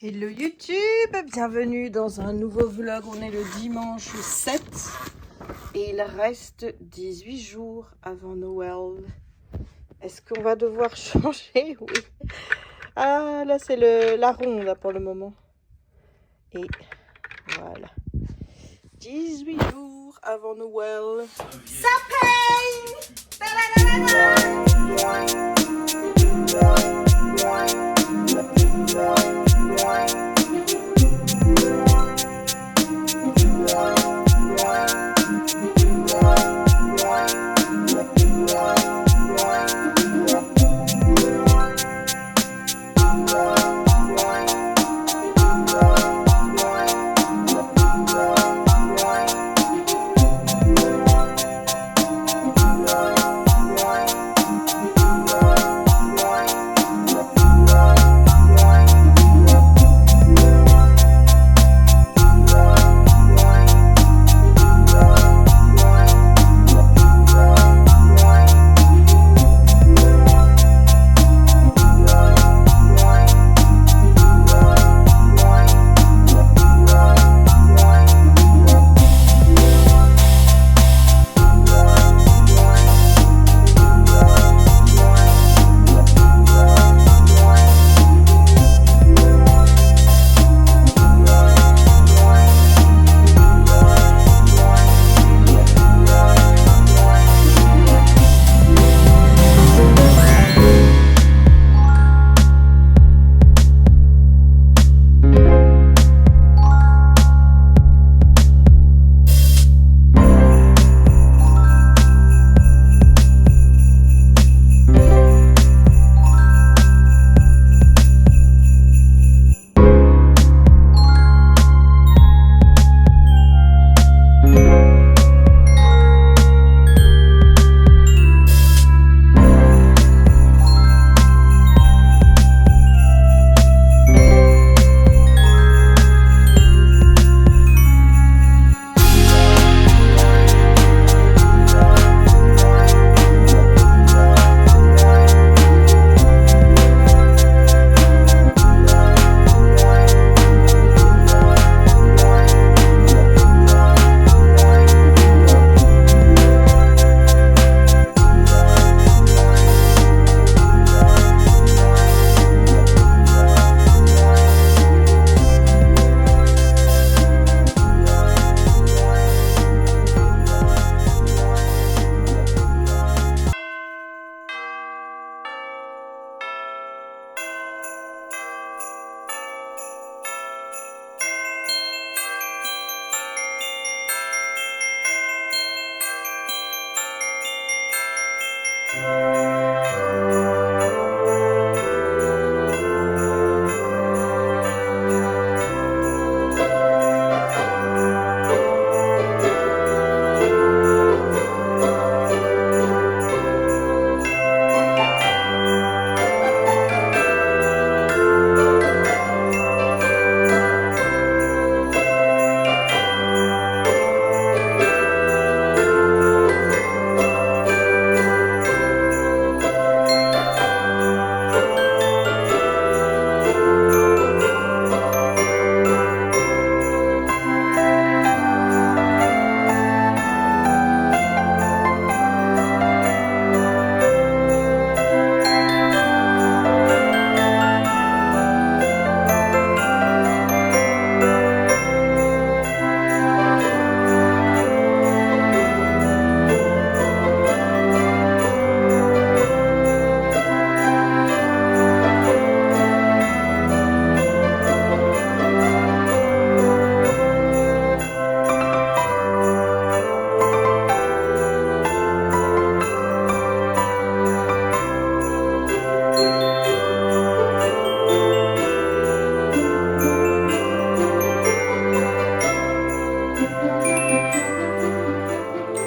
Hello YouTube, bienvenue dans un nouveau vlog. On est le dimanche 7 et il reste 18 jours avant Noël. Est-ce qu'on va devoir changer? Oui. Ah là c'est la ronde là, pour le moment. Et voilà. 18 jours avant Noël. Ça paye!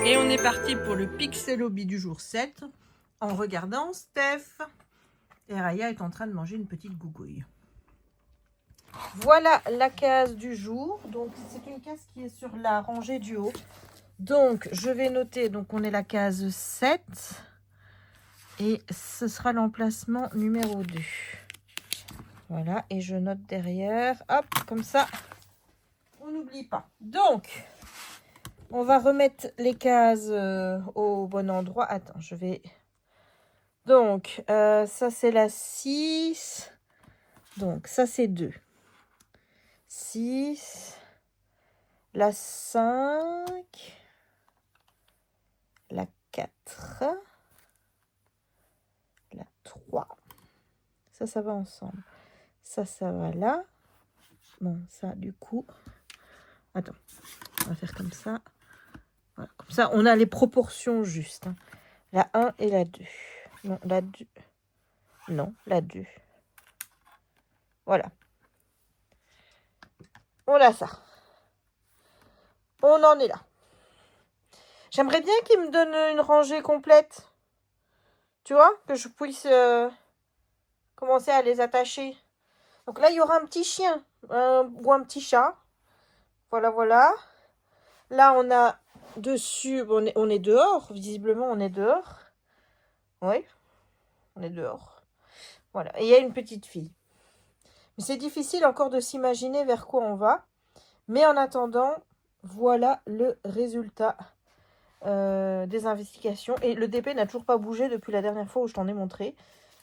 Et on est parti pour le Pixel Hobby du jour 7 en regardant Steph. Et Raya est en train de manger une petite gougouille. Voilà la case du jour. Donc c'est une case qui est sur la rangée du haut. Donc je vais noter, donc on est la case 7. Et ce sera l'emplacement numéro 2. Voilà, et je note derrière. Hop, comme ça, on n'oublie pas. Donc, on va remettre les cases au bon endroit. Attends, je vais... Donc, ça, c'est la 6. Donc, ça, c'est 2. 6. La 5. La 4. La 3. Ça va ensemble. Ça va là. Bon, ça, du coup... Attends, on va faire comme ça. Voilà, comme ça, on a les proportions justes. Hein. La 1 et la 2. Non, la 2. Non, la 2. Voilà. On a ça. On en est là. J'aimerais bien qu'il me donne une rangée complète. Tu vois, que je puisse commencer à les attacher. Donc là, il y aura un petit chien ou un petit chat. Voilà, voilà. Là, on a dessus, on est dehors. Visiblement, on est dehors. Oui, on est dehors. Voilà. Et il y a une petite fille. Mais c'est difficile encore de s'imaginer vers quoi on va. Mais en attendant, voilà le résultat des investigations. Et le DP n'a toujours pas bougé depuis la dernière fois où je t'en ai montré.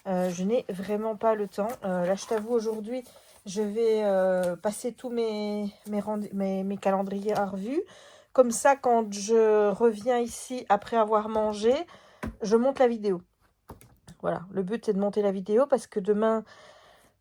Je n'ai vraiment pas le temps. Là, je t'avoue, aujourd'hui, je vais passer tous mes calendriers à revue. Comme ça, quand je reviens ici après avoir mangé, je monte la vidéo. Voilà, le but, c'est de monter la vidéo parce que demain,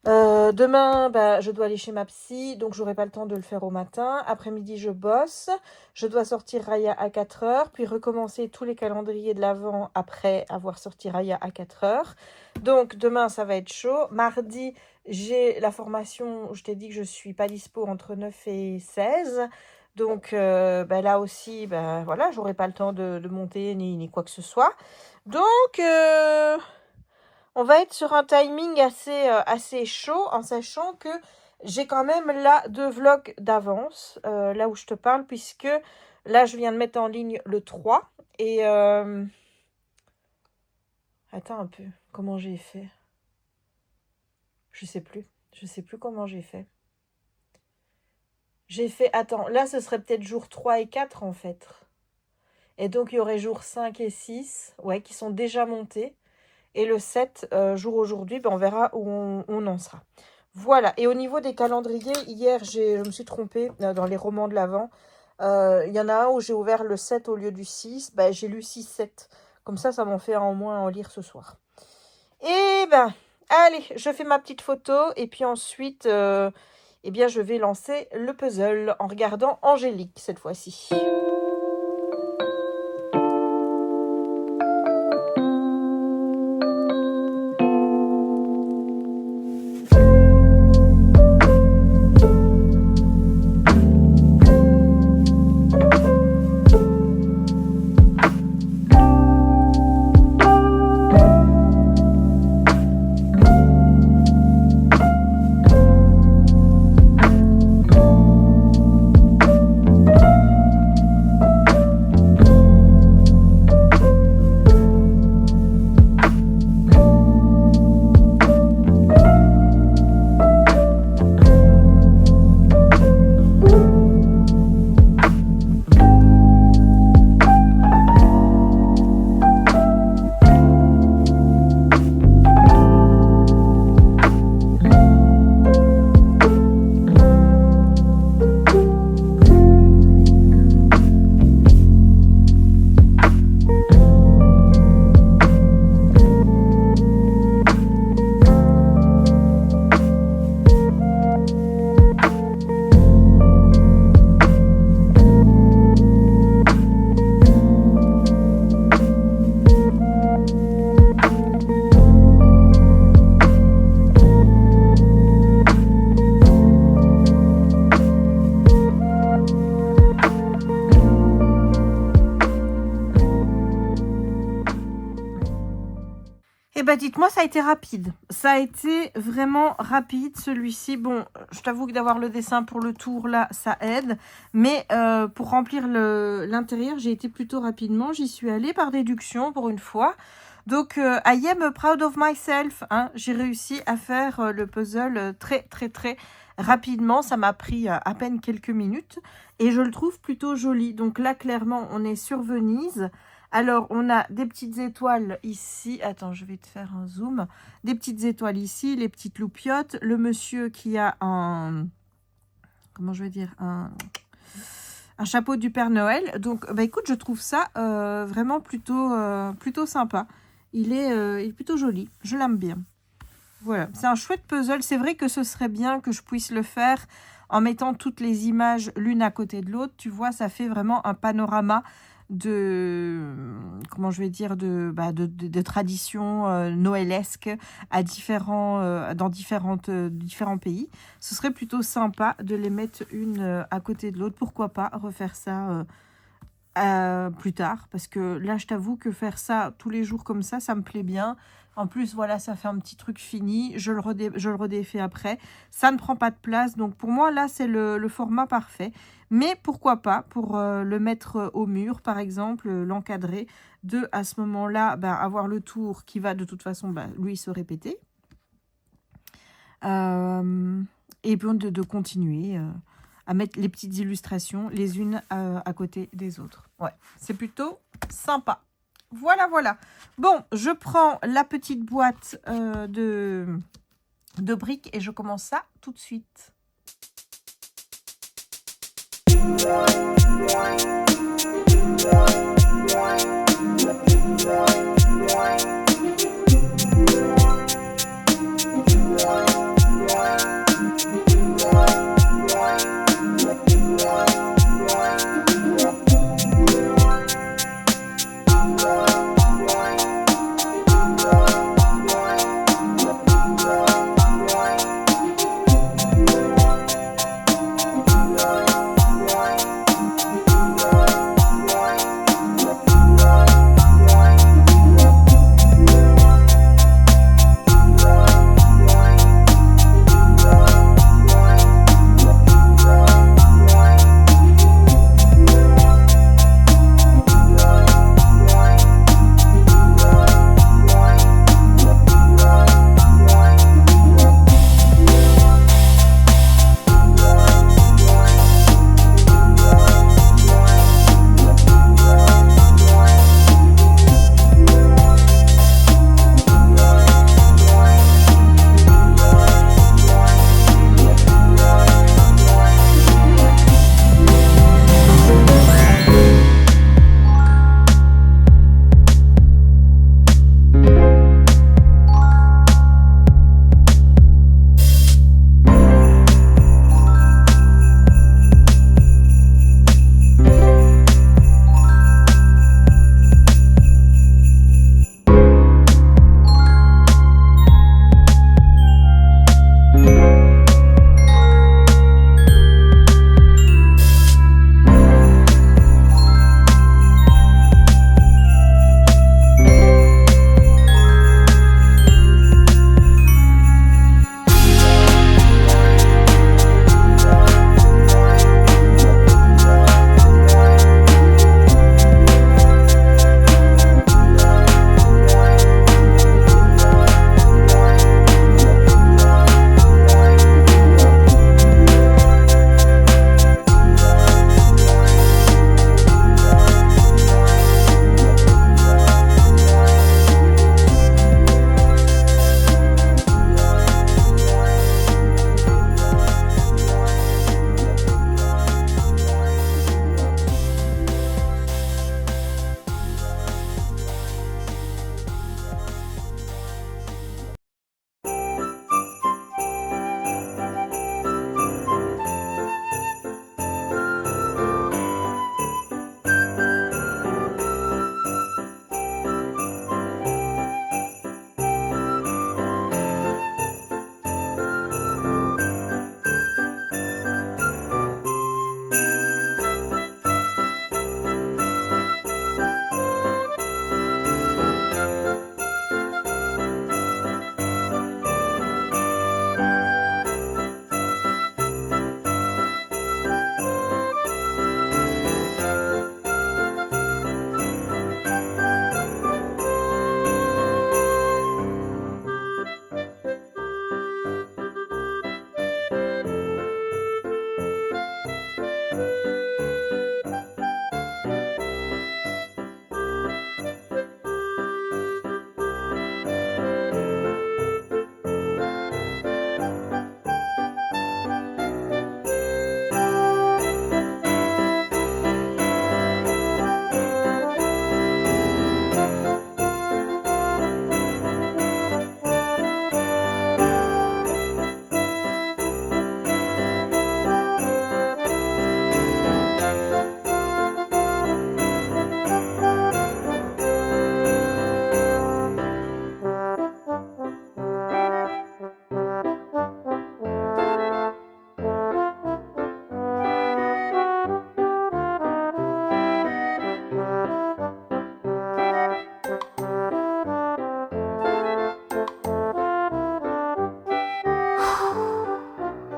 je dois aller chez ma psy, donc j'aurai pas le temps de le faire au matin. Après-midi, je bosse. Je dois sortir Raya à 4 heures, puis recommencer tous les calendriers de l'avant après avoir sorti Raya à 4 heures. Donc, demain, ça va être chaud. Mardi, j'ai la formation. Je t'ai dit que je suis pas dispo entre 9 et 16. Donc, là aussi, voilà, j'aurai pas le temps de monter ni quoi que ce soit. Donc... on va être sur un timing assez chaud en sachant que j'ai quand même là 2 vlogs d'avance, là où je te parle, puisque là, je viens de mettre en ligne le 3. Et attends un peu, comment j'ai fait? Je sais plus comment j'ai fait. Attends, là, ce serait peut-être jour 3 et 4 en fait. Et donc, il y aurait jour 5 et 6, ouais, qui sont déjà montés. Et le 7, jour aujourd'hui, on verra où on en sera. Voilà, et au niveau des calendriers, hier, je me suis trompée dans les romans de l'Avent. Il y en a un où j'ai ouvert le 7 au lieu du 6. J'ai lu 6-7. Comme ça m'en fait en moins en lire ce soir. Et allez, je fais ma petite photo. Et puis ensuite, je vais lancer le puzzle en regardant Angélique cette fois-ci. Dites-moi, ça a été rapide. Ça a été vraiment rapide, celui-ci. Bon, je t'avoue que d'avoir le dessin pour le tour, là, ça aide. Mais pour remplir l'intérieur, j'ai été plutôt rapidement. J'y suis allée par déduction pour une fois. Donc, I am proud of myself. Hein. J'ai réussi à faire le puzzle très, très, très rapidement. Ça m'a pris à peine quelques minutes. Et je le trouve plutôt joli. Donc là, clairement, on est sur Venise. Alors, on a des petites étoiles ici. Attends, je vais te faire un zoom. Des petites étoiles ici, les petites loupiottes. Le monsieur qui a un... Comment je vais dire un chapeau du Père Noël. Donc, bah écoute, je trouve ça vraiment plutôt sympa. Il est plutôt joli. Je l'aime bien. Voilà, c'est un chouette puzzle. C'est vrai que ce serait bien que je puisse le faire en mettant toutes les images l'une à côté de l'autre. Tu vois, ça fait vraiment un panorama de, comment je vais dire, de traditions noëlesques à dans différents pays. Ce serait plutôt sympa de les mettre une à côté de l'autre. Pourquoi pas refaire ça plus tard, parce que là je t'avoue que faire ça tous les jours comme ça me plaît bien. En plus voilà, ça fait un petit truc fini, je le redéfais après, ça ne prend pas de place, donc pour moi là c'est le format parfait. Mais pourquoi pas pour le mettre au mur par exemple, l'encadrer, à ce moment là avoir le tour qui va de toute façon lui se répéter, et puis de continuer à mettre les petites illustrations les unes à côté des autres. Ouais, c'est plutôt sympa. Voilà, voilà. Bon, je prends la petite boîte de briques et je commence ça tout de suite.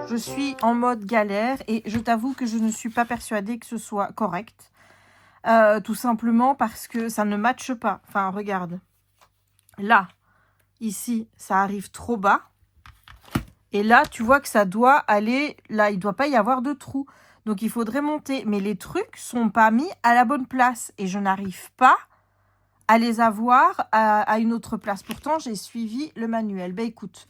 Je suis en mode galère et je t'avoue que je ne suis pas persuadée que ce soit correct. Tout simplement parce que ça ne matche pas. Enfin, regarde. Là, ici, ça arrive trop bas. Et là, tu vois que ça doit aller... Là, il ne doit pas y avoir de trou. Donc, il faudrait monter. Mais les trucs sont pas mis à la bonne place. Et je n'arrive pas à les avoir à une autre place. Pourtant, j'ai suivi le manuel. Ben, écoute...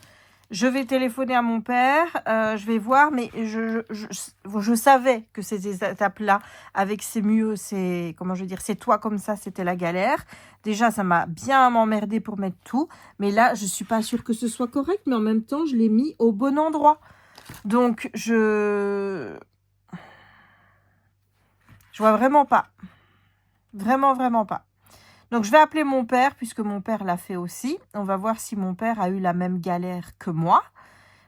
Je vais téléphoner à mon père, je vais voir, mais je savais que ces étapes-là, avec ces murs, comment je veux dire, ces toits comme ça, c'était la galère. Déjà, ça m'a bien m'emmerdé pour mettre tout, mais là, je suis pas sûre que ce soit correct, mais en même temps, je l'ai mis au bon endroit. Donc, je vois vraiment pas. Vraiment, vraiment pas. Donc, je vais appeler mon père, puisque mon père l'a fait aussi. On va voir si mon père a eu la même galère que moi.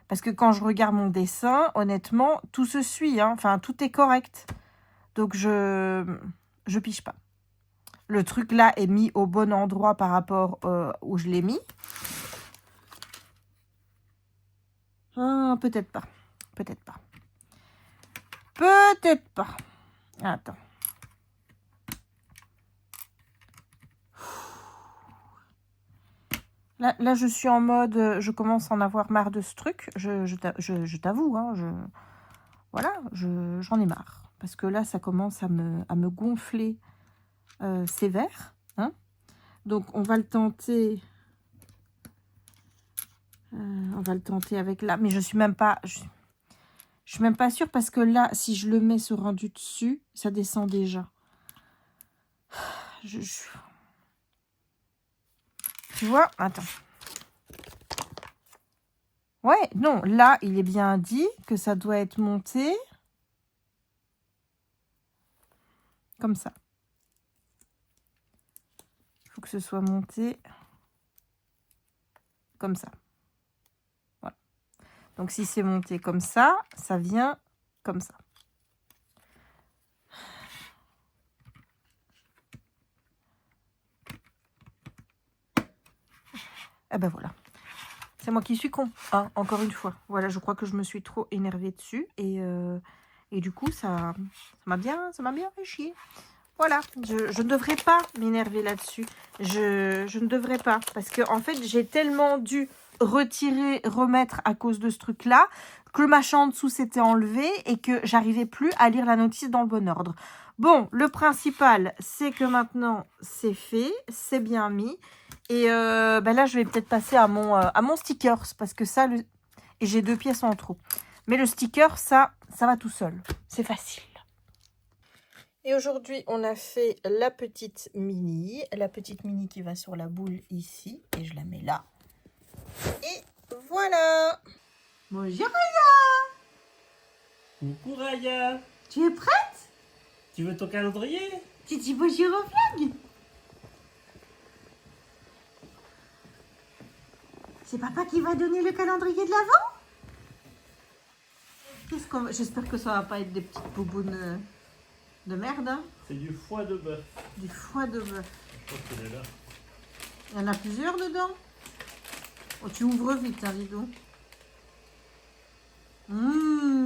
Parce que quand je regarde mon dessin, honnêtement, tout se suit. Hein. Enfin, tout est correct. Donc, je pige pas. Le truc là est mis au bon endroit par rapport où je l'ai mis. Ah, peut-être pas. Peut-être pas. Peut-être pas. Attends. Là, je suis en mode, je commence à en avoir marre de ce truc. Je t'avoue, hein, voilà, j'en ai marre. Parce que là, ça commence à me gonfler sévère. Hein. Donc, on va le tenter. On va le tenter avec là. Mais je suis même pas... Je suis même pas sûre parce que là, si je le mets ce rendu dessus, ça descend déjà. Tu vois? Attends. Ouais, non, là, il est bien dit que ça doit être monté comme ça. Il faut que ce soit monté comme ça. Voilà. Donc, si c'est monté comme ça, ça vient comme ça. Eh ben voilà. C'est moi qui suis con, hein, encore une fois. Voilà, je crois que je me suis trop énervée dessus. Et du coup, ça m'a bien fait chier. Voilà, je ne devrais pas m'énerver là-dessus. Je ne devrais pas. Parce que en fait, j'ai tellement dû retirer, remettre à cause de ce truc-là, que le machin en dessous s'était enlevé et que j'arrivais plus à lire la notice dans le bon ordre. Bon, le principal, c'est que maintenant, c'est fait, c'est bien mis. Et ben là, je vais peut-être passer à mon stickers, parce que ça, et j'ai 2 pièces en trop. Mais le sticker, ça va tout seul. C'est facile. Et aujourd'hui, on a fait la petite mini qui va sur la boule ici. Et je la mets là. Et voilà. Bonjour Raya. Coucou Raya. Tu es prête? Tu veux ton calendrier? Tu dis bonjour au vlog. C'est papa qui va donner le calendrier de l'Avent? J'espère que ça va pas être des petites boubounes de merde. Hein. C'est du foie de bœuf. Du foie de bœuf. Je pense qu'il est là. Il y en a plusieurs dedans. Oh, tu ouvres vite, hein, dis donc.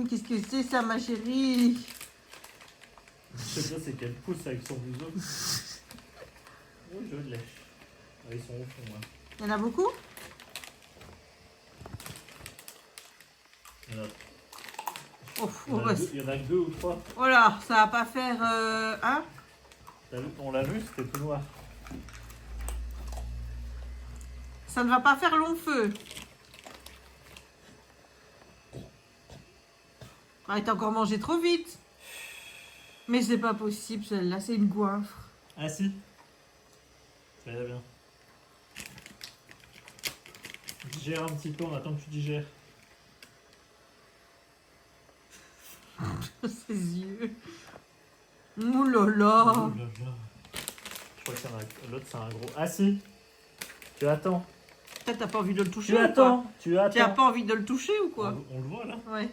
Qu'est-ce que c'est ça, ma chérie? Je sais pas, c'est qu'elle pousse avec son museau. Oui, je le lèche. Ah, ils sont au fond, là. Il y en a beaucoup? Alors, Oh, Il y en a deux- il y en a que 2 ou 3. voilà, ça va pas faire... hein. On l'a vu, c'était tout noir. Ça ne va pas faire long feu. Ah, t'as encore mangé trop vite. Mais c'est pas possible, celle-là, c'est une goinfre. Ah si. Ça va bien. Digère un petit peu, on attend que tu digères. Ses yeux. Ouh là là. Oh là là. Je crois que c'est l'autre, c'est un gros. Ah si. Tu attends. Peut-être t'as pas envie de le toucher Tu ou attends. quoi? Tu Tu as attends. pas envie de le toucher ou quoi? On le voit là. Ouais.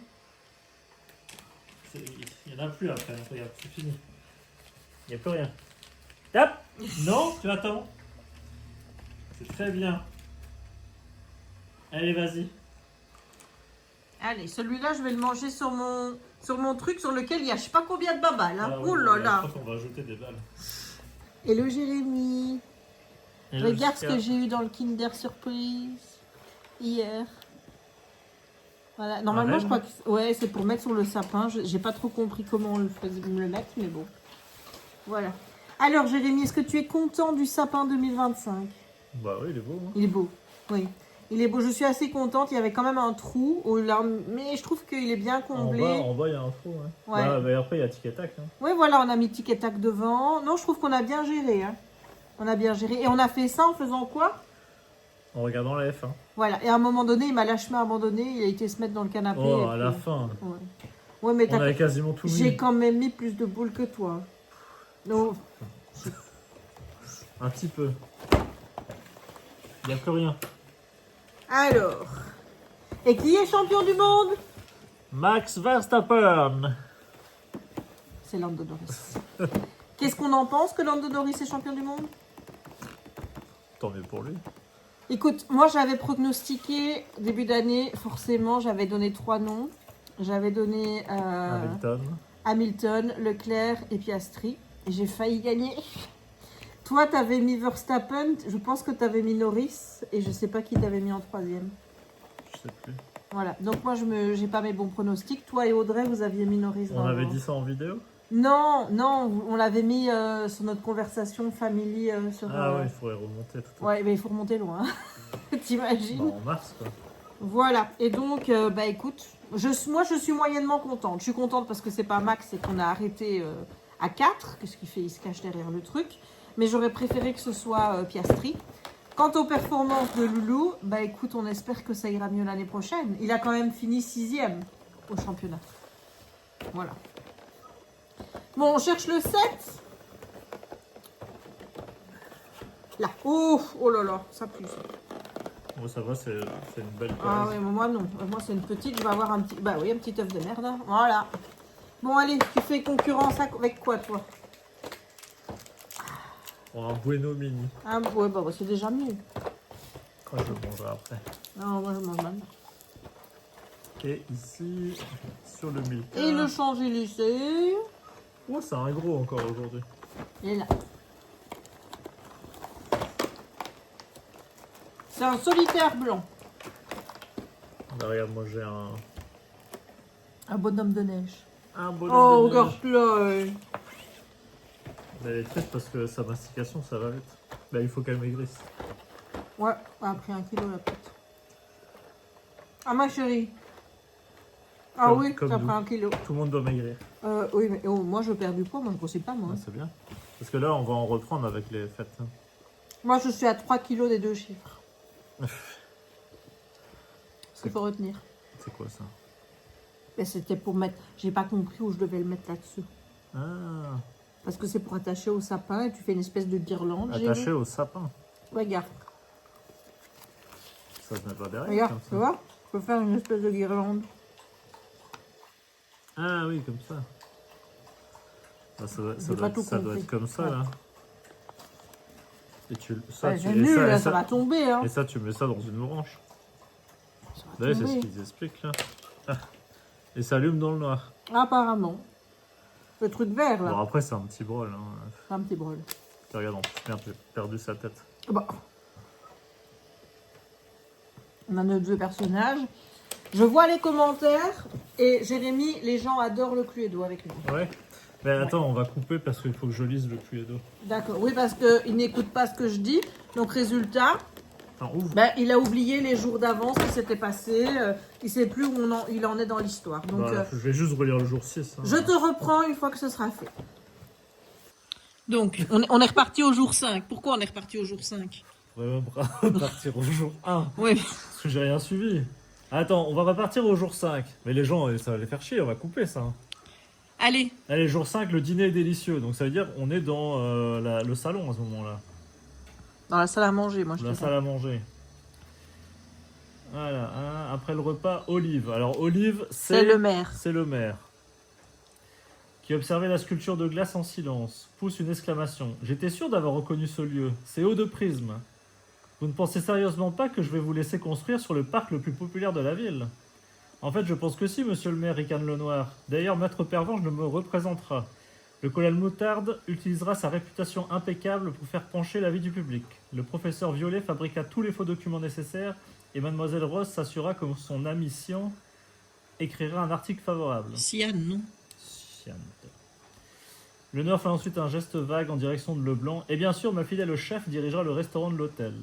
Il n'y en a plus après. Regarde, c'est fini. Il n'y a plus rien. Tape. Non, tu attends. C'est très bien. Allez, vas-y. Allez, celui-là, je vais le manger sur mon truc sur lequel il y a je sais pas combien de babales. Hein. Ah, Oh ouais, là ouais, là. Je crois qu'on va ajouter des balles. Et le Jérémy. Et Regarde ce Jessica. que j'ai eu dans le Kinder Surprise hier. Voilà, normalement je crois que ouais, c'est pour mettre sur le sapin. J'ai pas trop compris comment on le faisait me le mettre, mais bon. Voilà. Alors Jérémy, est-ce que tu es content du sapin 2025? Bah oui, il est beau. Hein. Il est beau. Oui. Il est beau. Je suis assez contente. Il y avait quand même un trou là, mais je trouve qu'il est bien comblé. En bas, il y a un trou. Hein. Ouais. Bah, mais après, il y a tic et tac. Hein. Oui, voilà, on a mis tic et tac devant. Non, je trouve qu'on a bien géré. Hein. On a bien géré. Et on a fait ça en faisant quoi? En regardant la F1. Voilà. Et à un moment donné, il m'a lâché abandonné. Il a été se mettre dans le canapé. Oh, et à la puis- fin. Ouais, ouais mais On avait quasiment tout j'ai mis. quand même mis plus de boules que toi. Non. Un petit peu. Il n'y a plus rien. Alors. Et qui est champion du monde? Max Verstappen. C'est Lando Norris. Qu'est-ce qu'on en pense que Lando Norris est champion du monde? Tant mieux pour lui. Écoute, moi j'avais prognostiqué début d'année, forcément, j'avais donné 3 noms. J'avais donné Hamilton, Leclerc et Piastri. Et j'ai failli gagner. Toi, t'avais mis Verstappen, je pense que t'avais mis Norris, et je sais pas qui t'avais mis en 3e. Je sais plus. Voilà, donc moi j'ai pas mes bons pronostics. Toi et Audrey, vous aviez mis Norris On avait dit ça en vidéo? Non, non, on l'avait mis sur notre conversation family sur... Ah ouais, il faudrait remonter tout Ouais, mais il faut remonter loin. T'imagines? en mars, quoi. Voilà, et donc, bah écoute, moi je suis moyennement contente. Je suis contente parce que c'est pas Max et qu'on a arrêté à 4. Qu'est-ce qu'il fait? Il se cache derrière le truc. Mais j'aurais préféré que ce soit Piastri. Quant aux performances de Loulou, bah écoute, on espère que ça ira mieux l'année prochaine. Il a quand même fini 6e au championnat. Voilà. Bon, on cherche le 7. Là. Oh, oh là là, ça pue. Ça. Bon, ça va, c'est une belle case. Ah oui, mais moi non. Moi c'est une petite, je vais avoir un petit... Bah oui, un petit œuf de merde. Hein. Voilà. Bon, allez, tu fais concurrence avec quoi, toi? Un Bueno Mini. Ah ouais, bah c'est déjà mieux. Quand je le mangerai après. Non, moi je mange maintenant. Et ici, sur le milk. Et le Champs-Élysées. Oh, c'est un gros encore aujourd'hui. Et là. C'est un solitaire blanc. Là, regarde, moi j'ai Un bonhomme de neige. un bonhomme Oh, de neige. regarde là. Mais elle est triste parce que sa mastication, ça va vite. Là, il faut qu'elle maigrisse. Ouais, elle a pris 1 kilo la petite. Ah ma chérie. Ah Comme- oui, comme ça nous. prend 1 kilo. Tout le monde doit maigrir. Oui, mais oh, moi je perds du poids, moi je grossis pas moi. Ah, c'est bien. Parce que là, on va en reprendre avec les fêtes. Hein. Moi je suis à 3 kilos des 2 chiffres. Il faut retenir. C'est quoi ça? Mais c'était pour mettre. J'ai pas compris où je devais le mettre là-dessus. Ah, Parce que c'est pour attacher au sapin et tu fais une espèce de guirlande. j'ai attaché vu. au sapin. Regarde, Ça se met pas derrière. regarde, comme tu ça. vois? Je peux faire une espèce de guirlande. Ah oui, comme ça. Ah, ça doit, J'ai pas tout ça doit compris. être comme ça, Ouais. là. Et ça, Ouais, tu, c'est et nul, ça, là, et ça va tomber. Hein. et ça, tu mets ça dans une branche. Ça va Vous voyez, c'est ce tomber. qu'ils expliquent, là. Ah. Et ça allume dans le noir. Apparemment. Le truc vert, là. Bon, après, c'est un petit brol. Hein. C'est un petit brûle. Regarde, en plus, merde, j'ai perdu sa tête. Bah. On a nos 2 personnages. Je vois les commentaires. Et Jérémy, les gens adorent le Cluedo avec nous. Ouais. Mais attends, on va couper parce qu'il faut que je lise le Cluedo. D'accord, oui, parce qu'il n'écoute pas ce que je dis. Donc, résultat, Enfin, ouvre. il a oublié les jours d'avant, ce qui s'était passé. Il ne sait plus où il en est dans l'histoire. Donc, Voilà, je vais juste relire le jour 6. Hein. je te reprends une fois que ce sera fait. Donc, on est reparti au jour 5. Pourquoi on est reparti au jour 5? On va même partir au jour 1. Oui. Parce que j'ai rien suivi. Attends, on va repartir au jour 5. Mais les gens, ça va les faire chier, on va couper ça. Allez. Allez, jour 5, le dîner est délicieux. Donc ça veut dire on est dans le salon à ce moment-là. Dans la salle à manger, moi je La dirais. salle à manger. Voilà, hein, après le repas, Olive. Alors Olive, C'est le maire. C'est le maire. Qui observait la sculpture de glace en silence. Pousse une exclamation. J'étais sûr d'avoir reconnu ce lieu. C'est haut de prisme. Vous ne pensez sérieusement pas que je vais vous laisser construire sur le parc le plus populaire de la ville? En fait, je pense que si, monsieur le maire, ricane le noir. D'ailleurs, maître Pervenche me représentera. Le colonel Moutarde utilisera sa réputation impeccable pour faire pencher l'avis du public. Le professeur Violet fabriqua tous les faux documents nécessaires et mademoiselle Rose s'assura que son ami Sian écrira un article favorable. Sian, non. Sian. Le Noir fait ensuite un geste vague en direction de Leblanc. Et bien sûr, ma fidèle chef dirigera le restaurant de l'hôtel.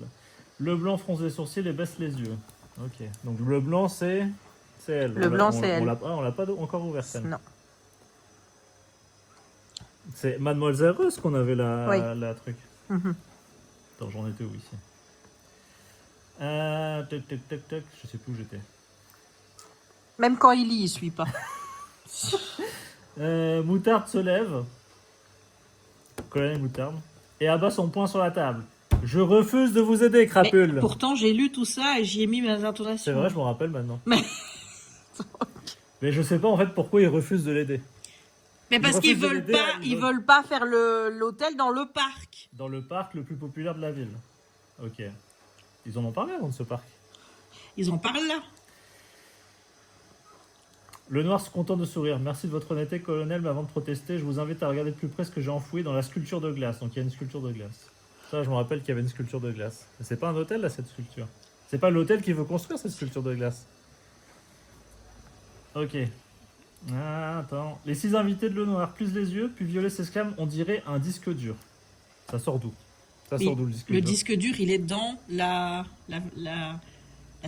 Leblanc fronce les sourcils et baisse les yeux. Ok. Donc Leblanc, c'est elle. Leblanc, c'est elle. On l'a pas encore ouvert, elle. Non. C'est Mademoiselle Rose qu'on avait Oui. la truc. Mhm. Attends, j'en étais où ici? Tac. Je sais plus où j'étais. Même quand il lit, il suit pas. Moutarde se lève. Colonel Moutarde. Et abat son poing sur la table. Je refuse de vous aider, crapule. Mais pourtant, j'ai lu tout ça et j'y ai mis mes intonations. C'est vrai, je m'en rappelle maintenant. Mais... Mais je sais pas en fait pourquoi il refuse de l'aider. Mais parce qu'ils veulent pas faire l'hôtel dans le parc. Dans le parc le plus populaire de la ville. Ok. Ils en ont parlé avant de ce parc. Ils en parlent là. Le Noir se contente de sourire. Merci de votre honnêteté, colonel, mais avant de protester, je vous invite à regarder de plus près ce que j'ai enfoui dans la sculpture de glace. Donc il y a une sculpture de glace. Ça, je me rappelle qu'il y avait une sculpture de glace. Mais c'est pas un hôtel là, cette sculpture. C'est pas l'hôtel qui veut construire cette sculpture de glace. Ok. Ah, attends. Les 6 invités de Le Noir plissent les yeux, puis Violet s'exclame, on dirait un disque dur. Ça sort d'où? Ça sort d'où le disque dur? Le disque dur, il est dans la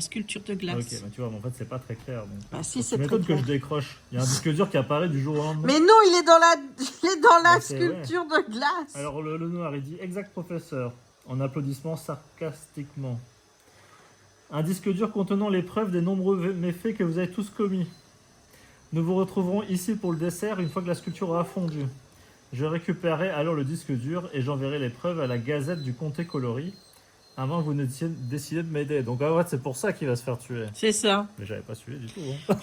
sculpture de glace. Ok, bah tu vois, mais en fait, c'est pas très clair. Donc, bah si, c'est tu très m'étonnes que clair. je décroche. Il y a un disque dur qui apparaît du jour au lendemain. Mais non, il est dans la Bah, sculpture de glace. Alors, le Noir, il dit exact, professeur, en applaudissant sarcastiquement. Un disque dur contenant les preuves des nombreux méfaits que vous avez tous commis. Nous vous retrouverons ici pour le dessert une fois que la sculpture aura fondu. Je récupérerai alors le disque dur et j'enverrai les preuves à la Gazette du Comté Coloris, avant que vous ne décidiez de m'aider. Donc, en fait, c'est pour ça qu'il va se faire tuer. C'est ça. Mais j'avais pas suivi du tout. Hein.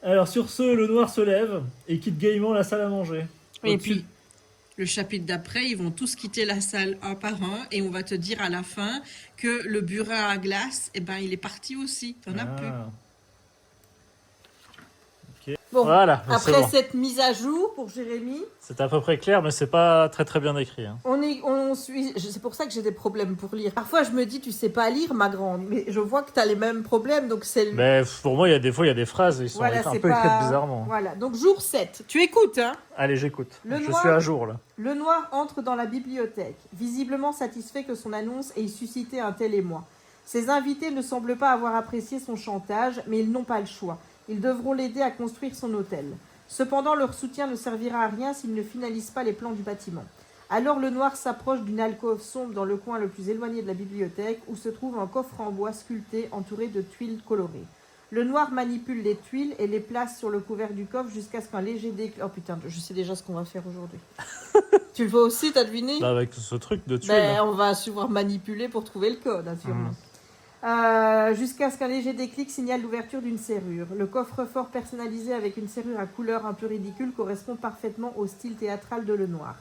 Alors, sur ce, le Noir se lève et quitte gaiement la salle à manger. Et puis, le chapitre d'après, ils vont tous quitter la salle un par un et on va te dire à la fin que le burin à glace, eh ben, il est parti aussi. T'en as plus. Okay. Bon, voilà, après bon. cette mise à jour pour Jérémy, c'est à peu près clair, mais c'est pas très très bien écrit. Hein. c'est pour ça que j'ai des problèmes pour lire. Parfois, je me dis, tu sais pas lire, ma grande, mais je vois que tu as les mêmes problèmes, donc c'est... Mais pour moi, il y a des fois, il y a des phrases, ils sont un peu écrites bizarrement. Voilà, donc jour 7. Tu écoutes, hein? Allez, j'écoute. Je Noir... suis à jour, là. Le Noir entre dans la bibliothèque, visiblement satisfait que son annonce ait suscité un tel émoi. Ses invités ne semblent pas avoir apprécié son chantage, mais ils n'ont pas le choix. Ils devront l'aider à construire son hôtel. Cependant, leur soutien ne servira à rien s'ils ne finalisent pas les plans du bâtiment. Alors le Noir s'approche d'une alcôve sombre dans le coin le plus éloigné de la bibliothèque, où se trouve un coffre en bois sculpté entouré de tuiles colorées. Le Noir manipule les tuiles et les place sur le couvert du coffre jusqu'à ce qu'un léger déclic... Oh putain, je sais déjà ce qu'on va faire aujourd'hui. Tu le vois aussi, t'as deviné? Là, avec ce truc de tuiles. On va devoir manipuler pour trouver le code, hein, sûrement. Jusqu'à ce qu'un léger déclic signale l'ouverture d'une serrure. Le coffre-fort personnalisé avec une serrure à couleur un peu ridicule correspond parfaitement au style théâtral de Le Noir.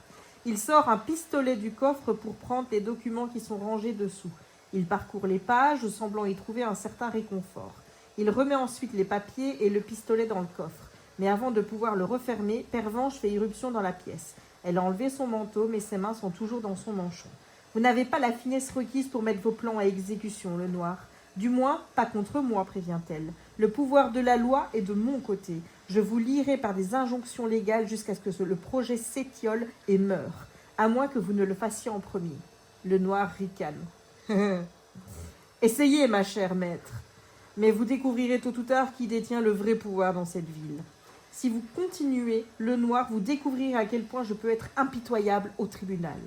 Il sort un pistolet du coffre pour prendre les documents qui sont rangés dessous. Il parcourt les pages, semblant y trouver un certain réconfort. Il remet ensuite les papiers et le pistolet dans le coffre. Mais avant de pouvoir le refermer, Pervenche fait irruption dans la pièce. Elle a enlevé son manteau, mais ses mains sont toujours dans son manchon. Vous n'avez pas la finesse requise pour mettre vos plans à exécution, le noir. Du moins, pas contre moi, prévient-elle. Le pouvoir de la loi est de mon côté. Je vous lierai par des injonctions légales jusqu'à ce que le projet s'étiole et meure, à moins que vous ne le fassiez en premier. Le noir ricane. Essayez, ma chère maître. Mais vous découvrirez tôt ou tard qui détient le vrai pouvoir dans cette ville. Si vous continuez, le noir, vous découvrirez à quel point je peux être impitoyable au tribunal.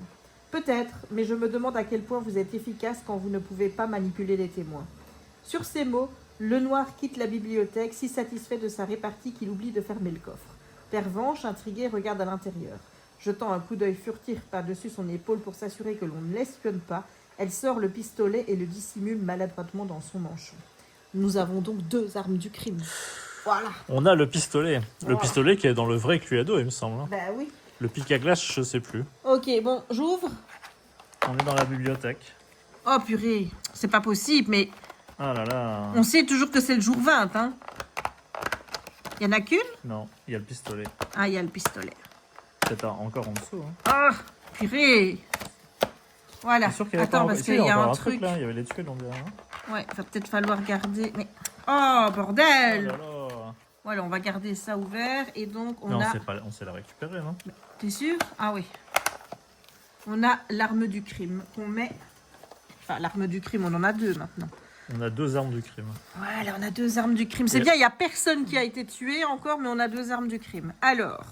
Peut-être, mais je me demande à quel point vous êtes efficace quand vous ne pouvez pas manipuler les témoins. Sur ces mots, le noir quitte la bibliothèque, si satisfait de sa répartie qu'il oublie de fermer le coffre. Pervenche, intriguée, regarde à l'intérieur. Jetant un coup d'œil furtif par-dessus son épaule pour s'assurer que l'on ne l'espionne pas, elle sort le pistolet et le dissimule maladroitement dans son manchon. Nous avons donc 2 armes du crime. Voilà. On a le pistolet. Voilà. Le pistolet qui est dans le vrai Cluedo, il me semble. Hein. Bah oui. Le pic à glace, je sais plus. Ok, bon, j'ouvre. On est dans la bibliothèque. Oh purée, c'est pas possible, mais Ah là là. on sait toujours que c'est le jour 20, hein. Il y en a qu'une? Non, il y a le pistolet. Ah, il y a le pistolet. Peut-être encore en dessous. Hein. Ah, purée. Voilà. C'est sûr qu'il y avait Attends, pas parce si, qu'il y a encore un truc. là. Il y avait les tuiles, on dirait. Hein. Ouais, va peut-être falloir garder. Mais oh Oh bordel. là là. Voilà, on va garder ça ouvert et donc on Non, a. on sait la récupérer, non? T'es sûr? Ah oui. On a l'arme du crime qu'on met. Enfin, l'arme du crime, on en a 2 maintenant. On a 2 armes du crime. Voilà, on a 2 armes du crime. C'est bien, il n'y a personne qui a été tué encore, mais on a 2 armes du crime. Alors,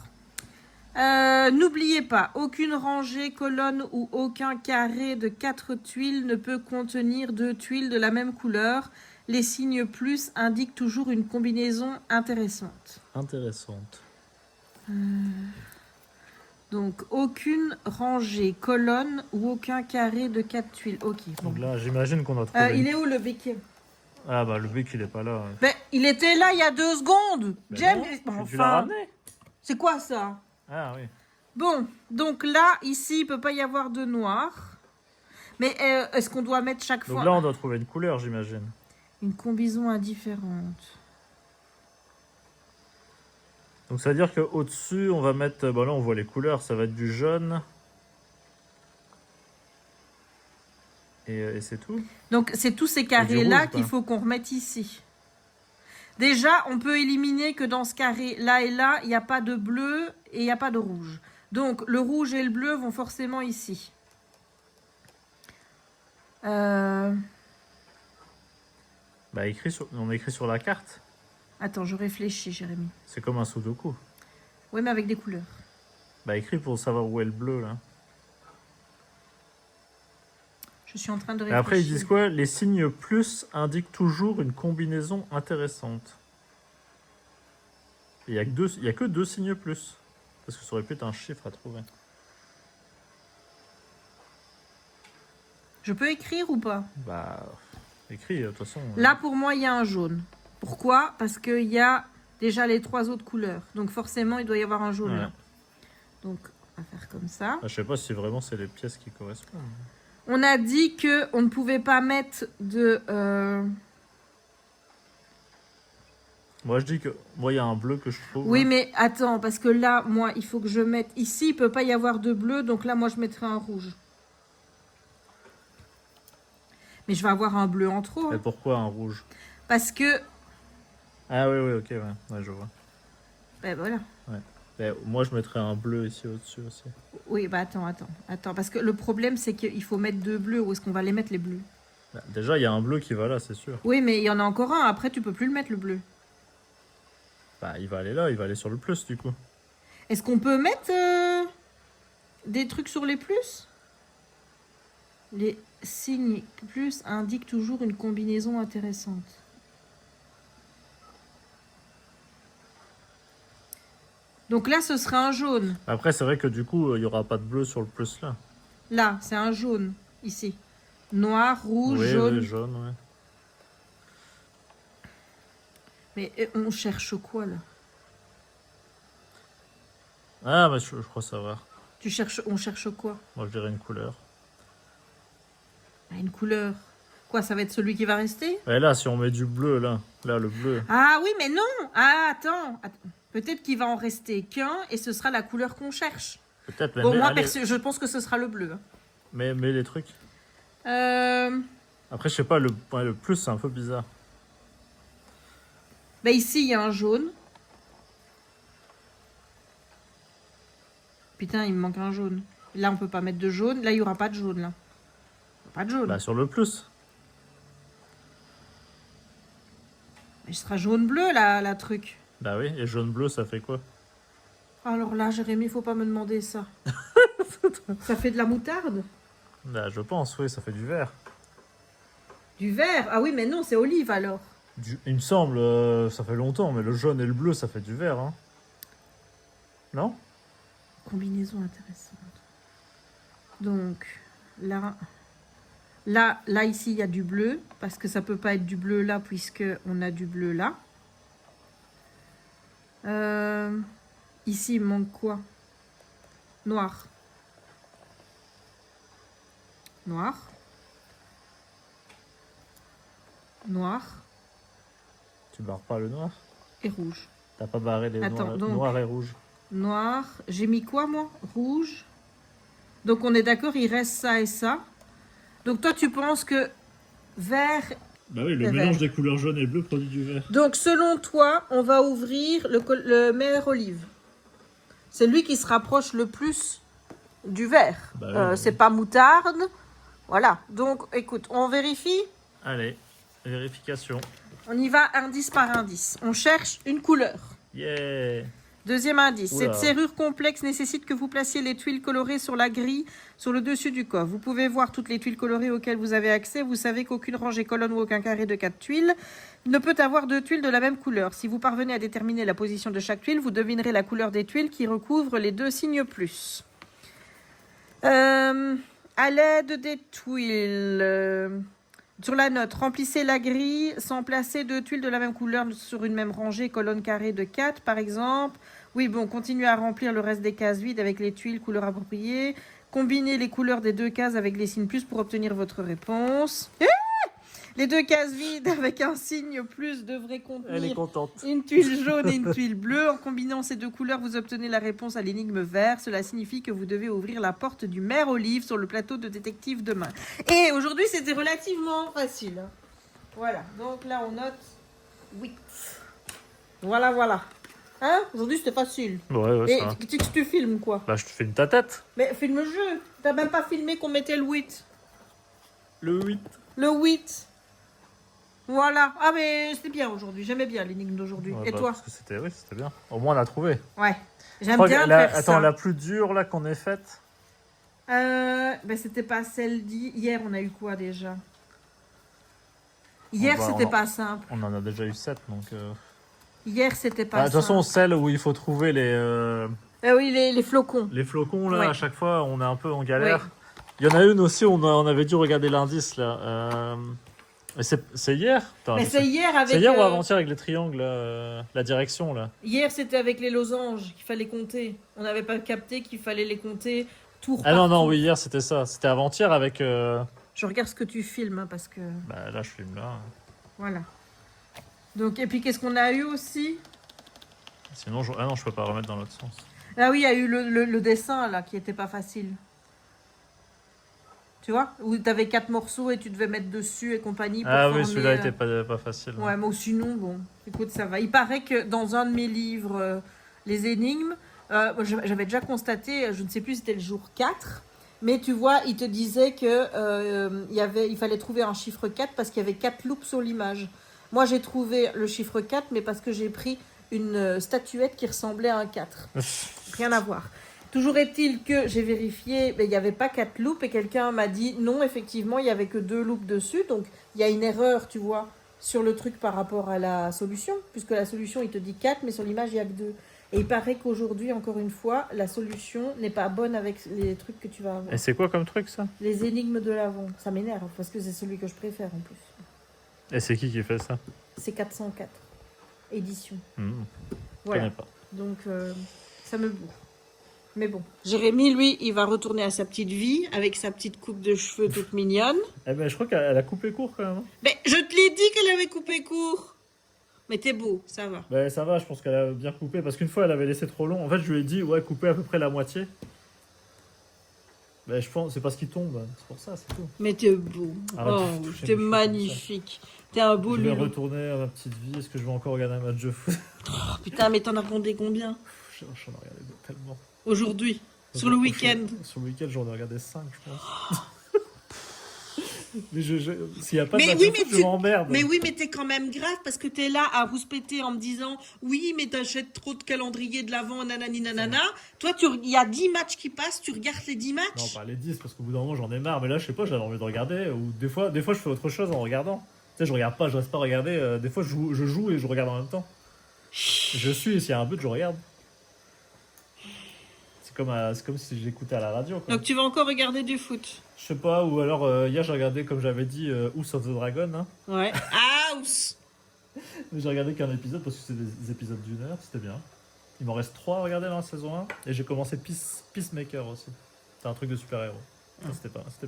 n'oubliez pas, aucune rangée, colonne ou aucun carré de 4 tuiles ne peut contenir 2 tuiles de la même couleur. Les signes plus indiquent toujours une combinaison intéressante. Intéressante. Donc, aucune rangée, colonne ou aucun carré de 4 tuiles. Ok. Bon. Donc là, j'imagine qu'on a trouvé. Il est où le béquet? Ah bah le bec, il est pas là. Ben, il était là il y a 2 secondes. Ben James, non, tu l'as ramené. c'est quoi ça? Ah oui. Bon, donc là, ici, il peut pas y avoir de noir. Mais est-ce qu'on doit mettre chaque Donc fois là, on doit trouver une couleur, j'imagine. une combinaison indifférente? Donc ça veut dire qu'au-dessus, on va mettre... Bon là, on voit les couleurs, ça va être du jaune. Et c'est tout. Donc, c'est tous ces carrés-là rouge, qu'il quoi. faut qu'on remette ici. Déjà, on peut éliminer que dans ce carré-là et là, il n'y a pas de bleu et il n'y a pas de rouge. Donc, le rouge et le bleu vont forcément ici. Bah, on écrit sur la carte. Attends, je réfléchis, Jérémy. C'est comme un sudoku. Oui, mais avec des couleurs. Bah, écrit pour savoir où est le bleu, là. Je suis en train de Et réfléchir. après, ils disent quoi? Les signes plus indiquent toujours une combinaison intéressante. Il y a que 2 signes plus. Parce que ça aurait pu être un chiffre à trouver. Je peux écrire ou pas? Bah, écrit, de toute façon. Là, pour moi, il y a un jaune. Pourquoi? Parce qu'il y a déjà les 3 autres couleurs. Donc, forcément, il doit y avoir un jaune Ouais. là. Donc, on va faire comme ça. Je sais pas si vraiment c'est les pièces qui correspondent. On a dit qu'on ne pouvait pas mettre de... Moi, je dis que... Moi, il y a un bleu que je trouve. Oui, là. mais attends, parce que là, moi, il faut que je mette... Ici, il ne peut pas y avoir de bleu, donc là, moi, je mettrai un rouge. Mais je vais avoir un bleu en trop. Mais Hein. pourquoi un rouge? Parce que... Ah oui, ok, ouais, je vois. Ben voilà. Mais moi, je mettrais un bleu ici au-dessus aussi. Oui, bah attends. Parce que le problème, c'est qu'il faut mettre 2 bleus. Où est-ce qu'on va les mettre, les bleus? Bah, déjà, il y a un bleu qui va là, c'est sûr. Oui, mais il y en a encore un. Après, tu peux plus le mettre, le bleu. Bah, il va aller là, il va aller sur le plus, du coup. Est-ce qu'on peut mettre des trucs sur les plus? Les signes plus indiquent toujours une combinaison intéressante. Donc là, ce sera un jaune. Après, c'est vrai que du coup, il n'y aura pas de bleu sur le plus là. Là, c'est un jaune, ici. Noir, rouge, Oui, jaune. oui, jaune, ouais. Mais on cherche quoi, là? Ah, mais je crois savoir. On cherche quoi? Moi, je dirais une couleur. Ah, une couleur. Quoi, ça va être celui qui va rester? Et là, si on met du bleu, là, le bleu. Ah oui, mais non! Ah, attends. Peut-être qu'il va en rester qu'un et ce sera la couleur qu'on cherche. Peut-être, mais Bon, moi, allez, je pense que ce sera le bleu. Hein. Mais les trucs. Bah Après, je sais pas, le plus, c'est un peu bizarre. ici, il y a un jaune. Putain, il me manque un jaune. Là, on peut pas mettre de jaune. Là, il y aura pas de jaune, là. Pas de jaune. Bah, sur le plus. Mais ce sera jaune-bleu, la truc. Bah oui, et jaune-bleu, ça fait quoi? Alors là, Jérémy, faut pas me demander ça. Ça fait de la moutarde? Bah, je pense, oui, ça fait du vert. Du vert? Ah oui, mais non, c'est olive, alors. Il me semble, ça fait longtemps, mais le jaune et le bleu, ça fait du vert, hein. Non? Combinaison intéressante. Donc, là, ici, il y a du bleu, parce que ça peut pas être du bleu là, puisque on a du bleu là. Ici, il me manque quoi? Noir. Noir. Noir Tu barres pas le noir? et rouge. T'as pas barré les Attends, donc- noirs et rouges? Noir. J'ai mis quoi, moi? Rouge. Donc, on est d'accord, il reste ça et ça. Donc, toi, tu penses que vert... Bah oui, le C'est mélange vert. des couleurs jaune et bleu produit du vert. Donc, selon toi, on va ouvrir le mer olive. C'est lui qui se rapproche le plus du vert. Bah oui, bah c'est oui. pas moutarde. Voilà. Donc, écoute, on vérifie. Allez, vérification. On y va indice par indice. On cherche une couleur. Yeah! Deuxième indice. Oula. Cette serrure complexe nécessite que vous placiez les tuiles colorées sur la grille sur le dessus du coffre. Vous pouvez voir toutes les tuiles colorées auxquelles vous avez accès. Vous savez qu'aucune rangée colonne ou aucun carré de 4 tuiles ne peut avoir 2 tuiles de la même couleur. Si vous parvenez à déterminer la position de chaque tuile, vous devinerez la couleur des tuiles qui recouvrent les 2 signes plus. À l'aide des tuiles... sur la note, remplissez la grille sans placer 2 tuiles de la même couleur sur une même rangée, colonne carrée de 4 par exemple. Oui, bon, continuez à remplir le reste des cases vides avec les tuiles couleurs appropriées. Combinez les couleurs des 2 cases avec les signes plus pour obtenir votre réponse. Les 2 cases vides avec un signe plus devraient Elle est contenir contente. une tuile jaune et une tuile bleue. En combinant ces 2 couleurs, vous obtenez la réponse à l'énigme vert. Cela signifie que vous devez ouvrir la porte du mer olive sur le plateau de détective demain. Et aujourd'hui, c'était relativement facile. Voilà, donc là, on note 8. Voilà, voilà. Hein? Aujourd'hui, c'était facile. Ouais, Et ça va. tu filmes quoi? Bah, je te filme ta tête. Mais filme le jeu. T'as même pas filmé qu'on mettait le 8. Le 8. Le 8. Voilà. Ah, mais c'était bien aujourd'hui. J'aimais bien l'énigme d'aujourd'hui. Ouais, Et bah, toi? parce que c'était bien. Au moins, on a trouvé. Ouais. Je J'aime crois que bien la- faire Attends, ça. la plus dure là qu'on ait faite. Ben, c'était pas celle hier, on a eu quoi déjà? Hier, On c'était en- pas simple. On en a déjà eu 7, donc. Hier, c'était Ah, pas de toute façon, simple. celle où il faut trouver Oui, les flocons. les flocons, là, Ouais. à chaque fois, on est un peu en galère. Oui. Il y en a une aussi, on avait dû regarder l'indice, là. Mais c'est hier? Attends, Mais je c'est sais- hier avec. C'est hier ou avant-hier avec les triangles, là, la direction, là? Hier, c'était avec les losanges qu'il fallait compter. On n'avait pas capté qu'il fallait les compter tour Ah non, par non, tour. oui, hier, c'était ça. C'était avant-hier avec... Je regarde ce que tu filmes hein, parce que. Bah, là, je filme là. Voilà. Donc, et puis, qu'est-ce qu'on a eu aussi? Sinon, ah non, je peux pas remettre dans l'autre sens. Ah oui, il y a eu le dessin là qui était pas facile. Tu vois? Où tu avais 4 morceaux et tu devais mettre dessus et compagnie. Pour Ah former, oui, celui-là était pas facile. Ouais, mais sinon, bon, écoute, ça va. Il paraît que dans un de mes livres, Les énigmes, j'avais déjà constaté, je ne sais plus si c'était le jour 4, mais tu vois, il te disait que il fallait trouver un chiffre 4 parce qu'il y avait 4 loupes sur l'image. Moi, j'ai trouvé le chiffre 4, mais parce que j'ai pris une statuette qui ressemblait à un 4. Rien à voir. Toujours est-il que j'ai vérifié, mais il n'y avait pas 4 loupes et quelqu'un m'a dit non, effectivement, il n'y avait que 2 loupes dessus. Donc, il y a une erreur, tu vois, sur le truc par rapport à la solution, puisque la solution, il te dit 4, mais sur l'image, il n'y a que 2. Et il paraît qu'aujourd'hui, encore une fois, la solution n'est pas bonne avec les trucs que tu vas avoir. Et c'est quoi comme truc, ça? Les énigmes de l'avant. Ça m'énerve, parce que c'est celui que je préfère en plus. Et c'est qui fait ça? C'est 404. Édition. Je Voilà. connais pas. Donc, ça me bourre. Mais bon. Jérémy, lui, il va retourner à sa petite vie avec sa petite coupe de cheveux toute mignonne. Eh ben, je crois qu'elle a coupé court, quand même. Hein. Mais je te l'ai dit qu'elle avait coupé court. Mais t'es beau, ça va. Ben, ça va, je pense qu'elle a bien coupé. Parce qu'une fois, elle avait laissé trop long. En fait, je lui ai dit, ouais, couper à peu près la moitié. Bah, je pense, c'est parce qu'il tombe, c'est pour ça, c'est tout. Mais t'es beau. Arrête de Oh, toucher t'es mes cheveux magnifique. T'es un beau Je vais loulou. retourner à ma petite vie. Est-ce que je vais encore regarder un match de foot? Oh, putain, mais t'en as regardé combien J'en ai regardé tellement. aujourd'hui? Sur le week-end? Sur le week-end, j'en ai regardé 5, je pense. Mais s'il n'y a pas Mais de match oui, de mais foot, je m'emmerde. Mais oui, mais t'es quand même grave parce que t'es là à rouspéter en me disant oui, mais t'achètes trop de calendrier de l'avant, nanani nanana. Toi, il y a 10 matchs qui passent, tu regardes les 10 matchs. Non, pas les 10, parce qu'au bout d'un moment, j'en ai marre. Mais là, je sais pas, j'avais envie de regarder. Ou des fois, je fais autre chose en regardant. Tu sais, je regarde pas, je reste pas à regarder. Des fois, je joue et je regarde en même temps. Je suis, s'il y a un but, je regarde. C'est comme si j'écoutais à la radio, quoi. Donc tu vas encore regarder du foot? Je sais pas, ou alors hier j'ai regardé, comme j'avais dit, House of the Dragon. Hein. Ouais. House. Mais j'ai regardé qu'un épisode parce que c'est des épisodes d'1 heure, c'était bien. Il m'en reste 3 à regarder dans la saison 1. Et j'ai commencé Peacemaker aussi. C'est un truc de super-héros. C'était bien. C'était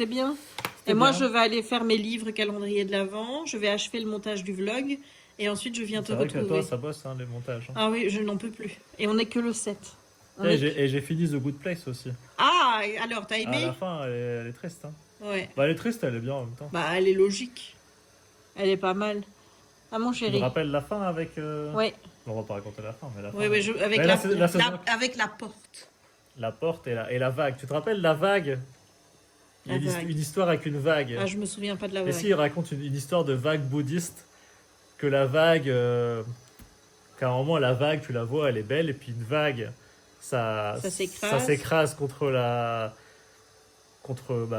bien. C'était Et moi, bien. je vais aller faire mes livres calendrier de l'avant. Je vais achever le montage du vlog. Et ensuite, je viens te C'est vrai que retrouver. toi, ça bosse, hein, les montages. Hein. Ah oui, je n'en peux plus. Et on n'est que le 7. Et j'ai fini The Good Place aussi. Ah, alors, t'as À aimé? la fin, elle est triste. Hein. Ouais. Bah, elle est triste, elle est bien en même temps. Bah, elle est logique. Elle est pas mal. Ah, mon Tu me chéri. rappelles la fin avec. Ouais. On va pas raconter la fin, mais la fin. Oui, oui, avec, Mais avec la porte. La porte et la vague. Tu te rappelles la vague? Il y a La vague. une histoire avec une vague. Ah, je me souviens pas de la Et vague. si, il raconte une histoire de vague bouddhiste. Que la vague. Qu'à un moment, la vague, tu la vois, elle est belle. Et puis une vague, ça s'écrase contre la.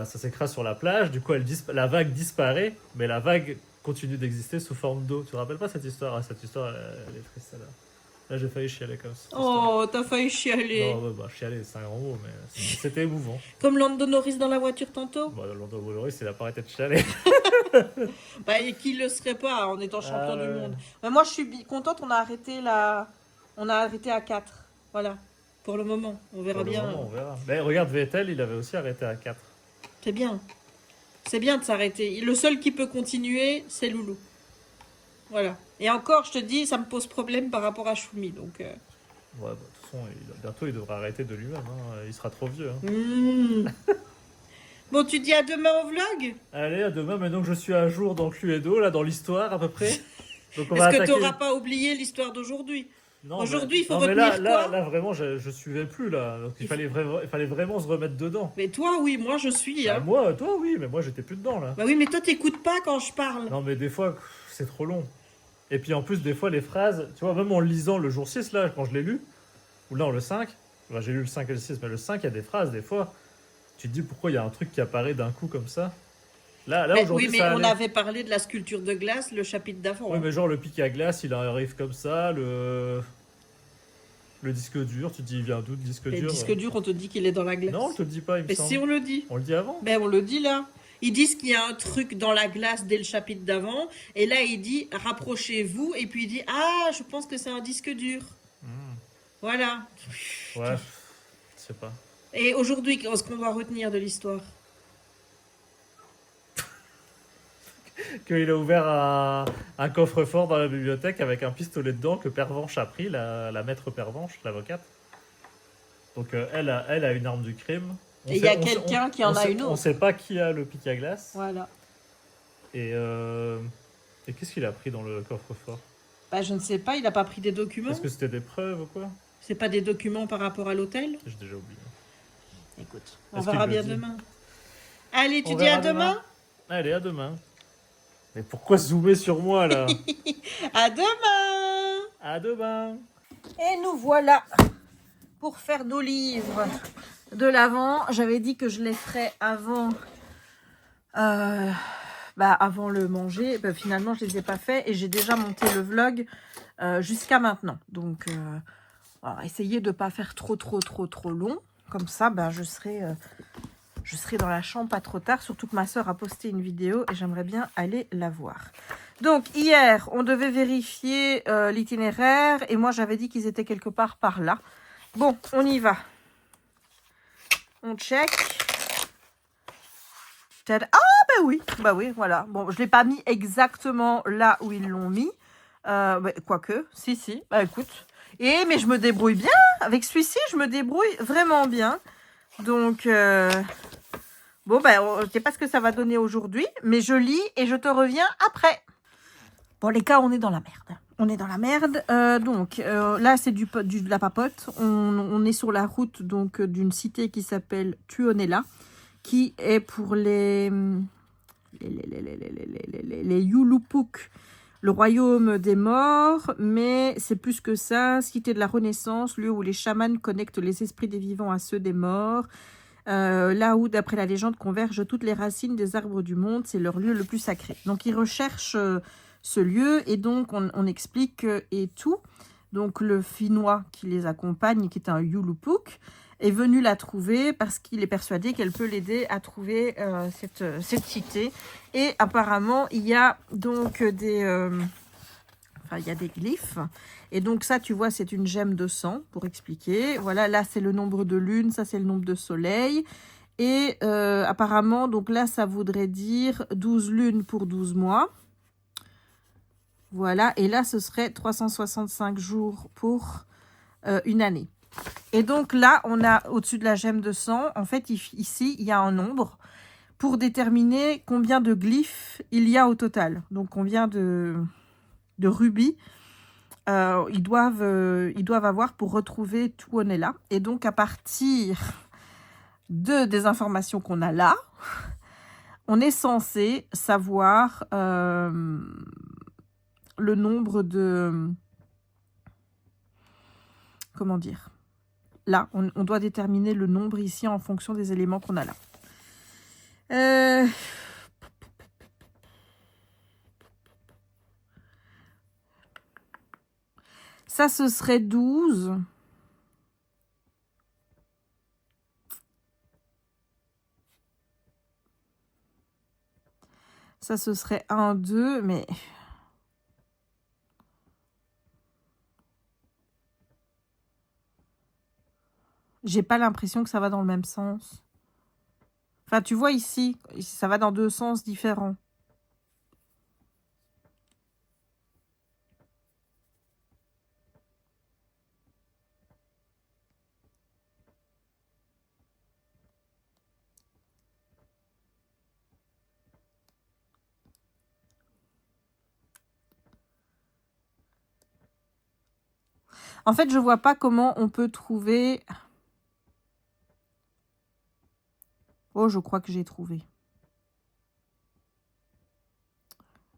Ça s'écrase sur la plage. Du coup, la vague disparaît. Mais la vague continue d'exister sous forme d'eau. Tu te rappelles pas cette histoire? Cette histoire, elle est triste, celle-là. Là, j'ai failli chialer comme ça. Oh, t'as failli chialer. Non, chialer, c'est un grand mot, mais c'était émouvant. Comme Lando Norris dans la voiture tantôt. Lando Norris, il a pas arrêté de chialer. Bah, et qui le serait pas en étant champion du monde. Mais moi, je suis contente, on a arrêté à 4. Voilà. Pour le moment, on verra bien. On verra. Mais regarde, Vettel, il avait aussi arrêté à 4. C'est bien. C'est bien de s'arrêter. Le seul qui peut continuer, c'est Loulou. Voilà. Et encore, je te dis, ça me pose problème par rapport à Choumi. Donc, Ouais, de toute façon, bientôt, il devra arrêter de lui-même. Hein. Il sera trop vieux. Hein. Bon, tu dis à demain au vlog? Allez, à demain. Maintenant que je suis à jour dans Cluedo, là, dans l'histoire à peu près. Donc on va Est-ce que tu attaquer... n'auras pas oublié l'histoire d'aujourd'hui? Non, aujourd'hui, il faut non, retenir mais quoi? là, vraiment, je suivais plus, là. Donc il fallait vraiment se remettre dedans. Mais toi, oui, moi, je suis. Bah, Hein. toi, oui, mais moi, j'étais plus dedans, là. Bah oui, mais toi, t'écoutes pas quand je parle. Non, mais des fois, c'est trop long. Et puis en plus, des fois, les phrases, tu vois, même en lisant le jour 6, là, quand je l'ai lu, ou là, le 5, enfin, j'ai lu le 5 et le 6, mais le 5, il y a des phrases, des fois, tu te dis pourquoi il y a un truc qui apparaît d'un coup comme ça. Là aujourd'hui, oui, mais on avait parlé de la sculpture de glace, le chapitre d'avant. Oui, mais genre le pic à glace, il arrive comme ça, le disque dur, tu te dis, il vient d'où le disque dur? Le disque dur, on te dit qu'il est dans la glace. Non, on te le dit pas, il me Mais semble. si, on le dit. On le dit avant? Ben, on le dit là. Ils disent qu'il y a un truc dans la glace dès le chapitre d'avant. Et là, il dit rapprochez-vous. Et puis il dit ah, je pense que c'est un disque dur. Voilà. Ouais, je sais pas. Et aujourd'hui, qu'est-ce qu'on va retenir de l'histoire? Qu'il a ouvert un coffre-fort dans la bibliothèque avec un pistolet dedans que Pervenche a pris, la maître Pervenche, l'avocate. Donc elle a une arme du crime. Et il y a quelqu'un qui en a une autre. On sait pas qui a le pic à glace. Voilà. Et qu'est-ce qu'il a pris dans le coffre-fort? Bah, je ne sais pas, il n'a pas pris des documents. Est-ce que c'était des preuves ou quoi? C'est pas des documents par rapport à l'hôtel? J'ai déjà oublié. Écoute, on verra bien demain. Allez, tu On dis à verra demain? Allez, à demain. Mais pourquoi zoomer sur moi là? À demain! À demain! Et nous voilà pour faire nos livres de l'avant. J'avais dit que je les ferais avant, avant le manger. Bah, finalement, je les ai pas fait et j'ai déjà monté le vlog jusqu'à maintenant. Donc, on va essayer de ne pas faire trop long. Comme ça, je serai dans la chambre pas trop tard. Surtout que ma soeur a posté une vidéo et j'aimerais bien aller la voir. Donc, hier, on devait vérifier l'itinéraire et moi, j'avais dit qu'ils étaient quelque part par là. Bon, on y va. On check. Ah, bah oui, voilà. Bon, je ne l'ai pas mis exactement là où ils l'ont mis. Quoique, si. Bah, écoute. Mais je me débrouille bien. Avec celui-ci, je me débrouille vraiment bien. Donc, bon, ben, je ne sais pas ce que ça va donner aujourd'hui, mais je lis et je te reviens après. Bon, les cas, on est dans la merde. On est dans la merde. Donc, là, c'est de la papote. On est sur la route donc d'une cité qui s'appelle Tuonela, qui est pour les Yulupuk, le royaume des morts, mais c'est plus que ça, cité de la Renaissance, lieu où les chamans connectent les esprits des vivants à ceux des morts, là où, d'après la légende, convergent toutes les racines des arbres du monde, c'est leur lieu le plus sacré. Donc ils recherchent ce lieu, et donc on explique et tout. Donc le Finnois qui les accompagne, qui est un Yulupuk, est venu la trouver parce qu'il est persuadé qu'elle peut l'aider à trouver cette cité. Et apparemment, il y a donc des glyphes. Et donc ça, tu vois, c'est une gemme de sang, pour expliquer. Voilà, là, c'est le nombre de lunes, ça, c'est le nombre de soleils. Et apparemment, donc là, ça voudrait dire 12 lunes pour 12 mois. Voilà, et là, ce serait 365 jours pour une année. Et donc là, on a au-dessus de la gemme de sang, en fait, ici, il y a un nombre pour déterminer combien de glyphes il y a au total. Donc, combien de rubis ils doivent avoir pour retrouver Tuonela. Et donc, à partir des informations qu'on a là, on est censé savoir le nombre de... Comment dire ? Là, on doit déterminer le nombre ici en fonction des éléments qu'on a là. Ça, ce serait 12. Ça, ce serait 1, 2, mais... J'ai pas l'impression que ça va dans le même sens. Enfin, tu vois ici, ça va dans deux sens différents. En fait, je vois pas comment on peut trouver... Oh, je crois que j'ai trouvé.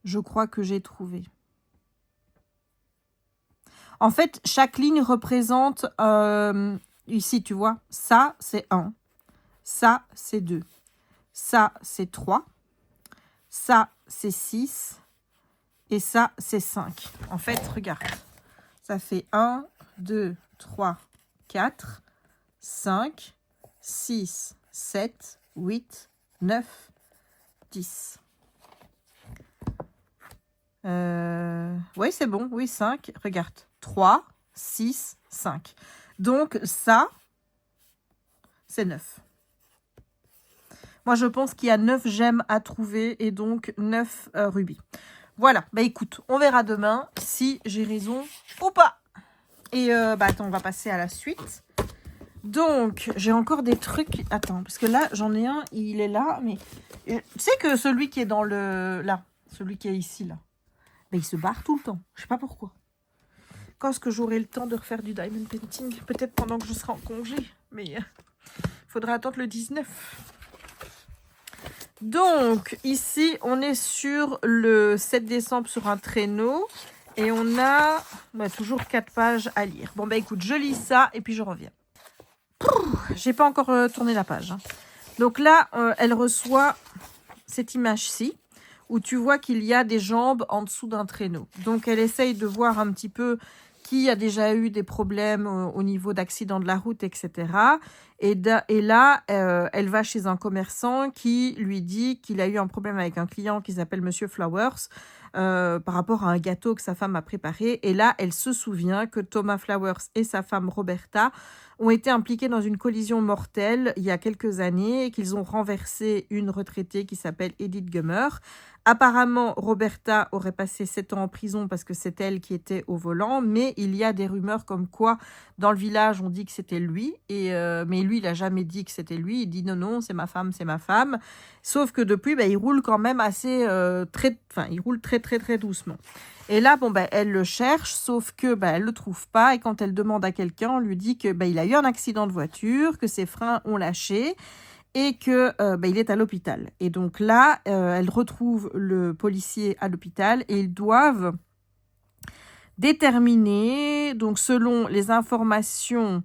Je crois que j'ai trouvé. En fait, chaque ligne représente... ici, tu vois, ça, c'est 1. Ça, c'est 2. Ça, c'est 3. Ça, c'est 6. Et ça, c'est 5. En fait, regarde. Ça fait 1, 2, 3, 4, 5, 6, 7, 8, 9, 10. Oui, c'est bon. Oui, 5. Regarde. 3, 6, 5. Donc, ça, c'est 9. Moi, je pense qu'il y a 9 gemmes à trouver et donc 9 rubis. Voilà. Bah, écoute, on verra demain si j'ai raison ou pas. Et, attends, on va passer à la suite. Donc, j'ai encore des trucs... Attends, parce que là, j'en ai un, il est là, mais... Tu sais que celui qui est dans le... Là, celui qui est ici, là, ben, il se barre tout le temps. Je sais pas pourquoi. Quand est-ce que j'aurai le temps de refaire du diamond painting? Peut-être pendant que je serai en congé, mais il faudra attendre le 19. Donc, ici, on est sur le 7 décembre sur un traîneau. Et on a toujours 4 pages à lire. Bon, écoute, je lis ça et puis je reviens. J'ai pas encore tourné la page. Hein. Donc là, elle reçoit cette image-ci, où tu vois qu'il y a des jambes en dessous d'un traîneau. Donc, elle essaye de voir un petit peu qui a déjà eu des problèmes au niveau d'accident de la route, etc. Et là, elle va chez un commerçant qui lui dit qu'il a eu un problème avec un client qui s'appelle Monsieur Flowers. par rapport à un gâteau que sa femme a préparé. Et là, elle se souvient que Thomas Flowers et sa femme Roberta ont été impliqués dans une collision mortelle il y a quelques années et qu'ils ont renversé une retraitée qui s'appelle Edith Gummer. Apparemment, Roberta aurait passé 7 ans en prison parce que c'est elle qui était au volant, mais il y a des rumeurs comme quoi dans le village on dit que c'était lui, mais lui il n'a jamais dit que c'était lui, il dit non, c'est ma femme, c'est ma femme. Sauf que depuis, il roule quand même il roule très très très doucement. Et là, elle le cherche, sauf que elle le trouve pas. Et quand elle demande à quelqu'un, on lui dit que il a eu un accident de voiture, que ses freins ont lâché et que il est à l'hôpital. Et donc là, elle retrouve le policier à l'hôpital et ils doivent déterminer, donc selon les informations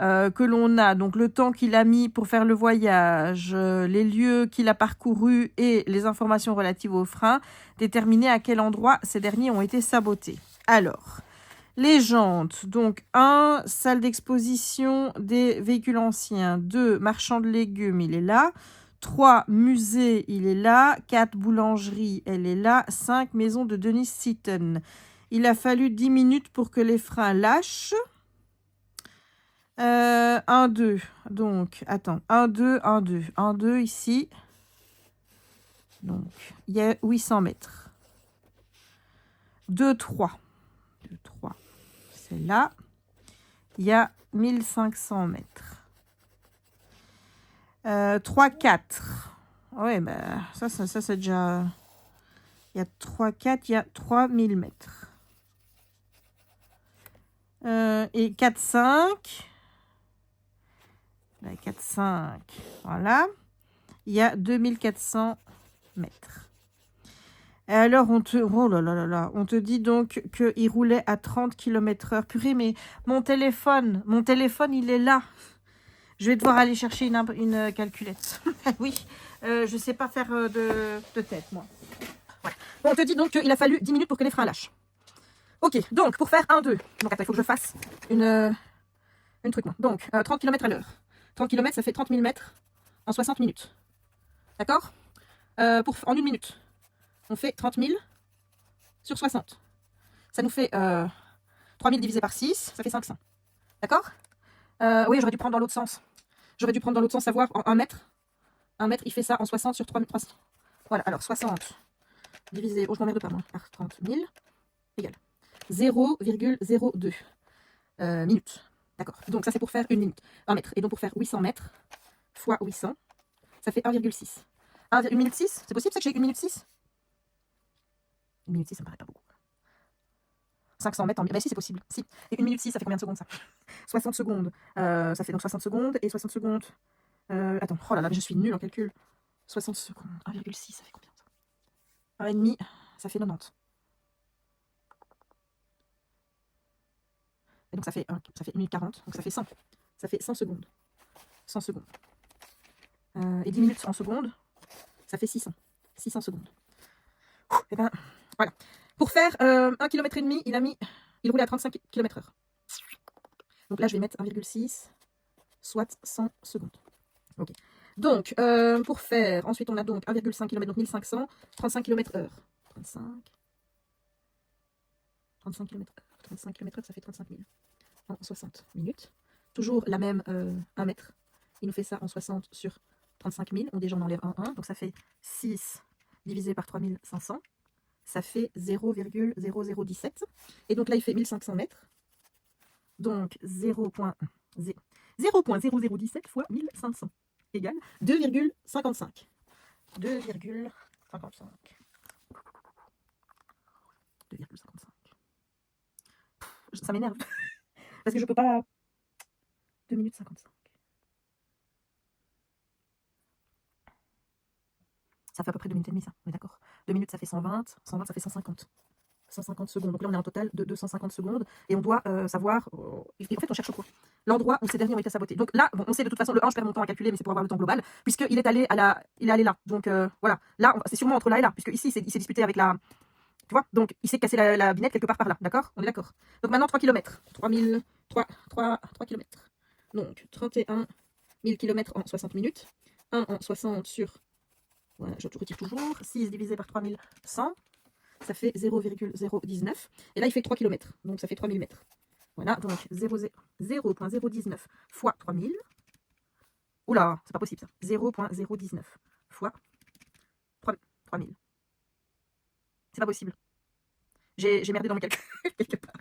que l'on a, donc le temps qu'il a mis pour faire le voyage, les lieux qu'il a parcourus et les informations relatives aux freins, déterminer à quel endroit ces derniers ont été sabotés. Alors, les jantes, donc 1, salle d'exposition des véhicules anciens, 2, marchand de légumes, il est là, 3, musée, il est là, 4, boulangerie, elle est là, 5, maison de Denis Seaton. Il a fallu 10 minutes pour que les freins lâchent. 1, 2, donc, attends, 1, 2, 1, 2, 1, 2 ici. Donc, il y a 800 mètres. 2, 3. 2, 3. C'est là. Il y a 1500 mètres. 3, 4. Oui, ça c'est déjà... Il y a 3, 4, il y a 3000 mètres. Et 4, 5... 4, 5, voilà. Il y a 2400 mètres. Et alors, on te dit donc qu'il roulait à 30 km/h. Purée, mais mon téléphone, il est là. Je vais devoir aller chercher une calculette. Oui, je ne sais pas faire de tête, moi. Voilà. On te dit donc qu'il a fallu 10 minutes pour que les freins lâchent. Ok, donc, pour faire 1, 2. Donc, attends, il faut que je fasse une truc, moi. Donc, 30 km à l'heure. 30 km, ça fait 30 000 mètres en 60 minutes. D'accord? En 1 minute, on fait 30 000 sur 60. Ça nous fait 3 000 divisé par 6, ça fait 500. D'accord? Oui, j'aurais dû prendre dans l'autre sens. Savoir en 1 mètre. 1 mètre, il fait ça en 60 sur 3300. Voilà, alors 60 divisé, je m'emmerde pas moi, par 30 000 égale 0,02 minutes. D'accord. Donc ça c'est pour faire 1 minute. 1 mètre. Et donc pour faire 800 mètres fois 800, ça fait 1,6. 1 minute 6, c'est possible ça que j'ai 1 minute 6? 1 minute 6, ça me paraît pas beaucoup. 500 mètres en... si, c'est possible. Si. Et 1 minute 6, ça fait combien de secondes ça? 60 secondes. Ça fait donc 60 secondes. Et 60 secondes... attends, oh là là, mais je suis nulle en calcul. 60 secondes. 1,6, ça fait combien ça? 1,5, ça fait 90. Et donc ça fait 1 minute 40, donc ça fait 100. Ça fait 100 secondes. 100 secondes. Et 10 minutes en secondes, ça fait 600. 600 secondes. Et ben, voilà. Pour faire 1,5 km, il roulait à 35 km/h. Donc là, je vais mettre 1,6, soit 100 secondes. Ok. Donc, pour faire, ensuite on a donc 1,5 km, donc 1500, 35 km/h. 35 km/h. 35 km/h, ça fait 35 000 en 60 minutes. Toujours la même 1 mètre. Il nous fait ça en 60 sur 35 000. On déjà on enlève 1. Donc ça fait 6 divisé par 3500. Ça fait 0,0017. Et donc là, il fait 1500 mètres. Donc 0,0017 fois 1500 égale 2,55. 2,55. 2,55. Ça m'énerve. Parce que je peux pas... 2 minutes 55. Ça fait à peu près 2 minutes et demie, ça. On est d'accord. 2 minutes, ça fait 120. 120, ça fait 150. 150 secondes. Donc là, on est en total de 250 secondes. Et on doit savoir... en fait, on cherche quoi? L'endroit où ces derniers ont été sabotés. Donc là, bon, on sait de toute façon, le 1, je perds mon temps à calculer, mais c'est pour avoir le temps global. Puisqu'il est allé il est allé là. Donc voilà. Là, c'est sûrement entre là et là. Puisque ici, il s'est disputé avec la... Tu vois? Donc, il s'est cassé la binette quelque part par là. D'accord? On est d'accord. Donc maintenant, 3 km. 3 km. Donc, 31 000 km en 60 minutes. 1 en 60 sur... Voilà, je retire toujours. 6 divisé par 3100. ça fait 0,019. Et là, il fait 3 km, donc ça fait 3000 mètres. Voilà, donc 0,019 fois 3000. Oula, c'est pas possible ça. 0,019 fois 3000. C'est pas possible. J'ai merdé dans mes calculs quelque part.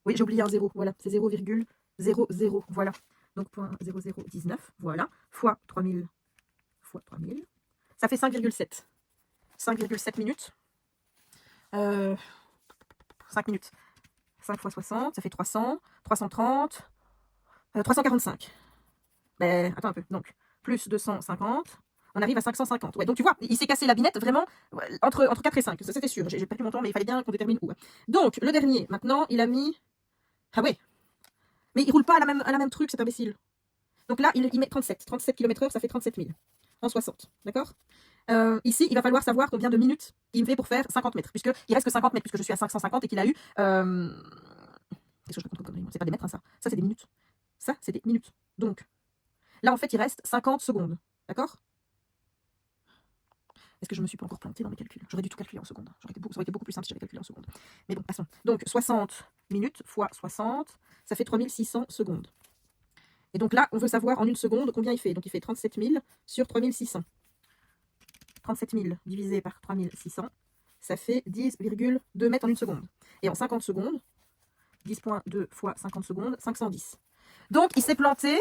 Oui, j'ai oublié un 0. Voilà, c'est 0,00. Voilà. Donc, 0,0019. Voilà. Fois 3000. Fois 3000. Ça fait 5,7. 5,7 minutes. 5 minutes. 5 fois 60, ça fait 300. 330. 345. Ben, attends un peu. Donc, plus 250. On arrive à 550. Ouais, donc tu vois, il s'est cassé la binette vraiment entre 4 et 5. Ça, c'était sûr. J'ai perdu mon temps, mais il fallait bien qu'on détermine où. Donc, le dernier, maintenant, il a mis... Ah ouais. Mais il roule pas à la même truc, cet imbécile. Donc là, il met 37. 37 km/h, ça fait 37 000. En 60. D'accord. Ici, il va falloir savoir combien de minutes il me fait pour faire 50 mètres. Puisqu'il reste que 50 mètres, puisque je suis à 550 et qu'il a eu... Qu'est-ce que je raconte comme connerie? C'est pas des mètres, hein, ça. Ça, c'est des minutes. Ça, c'est des minutes. Donc, là, en fait, il reste 50 secondes. D'accord. Est-ce que je me suis pas encore plantée dans mes calculs? J'aurais dû tout calculer en secondes. Ça aurait été beaucoup plus simple si j'avais calculé en secondes. Mais bon, passons. Donc, 60 minutes fois 60, ça fait 3600 secondes. Et donc là, on veut savoir en une seconde combien il fait. Donc, il fait 37 000 sur 3600. 37 000 divisé par 3600, ça fait 10,2 mètres en une seconde. Et en 50 secondes, 10,2 fois 50 secondes, 510. Donc, il s'est planté,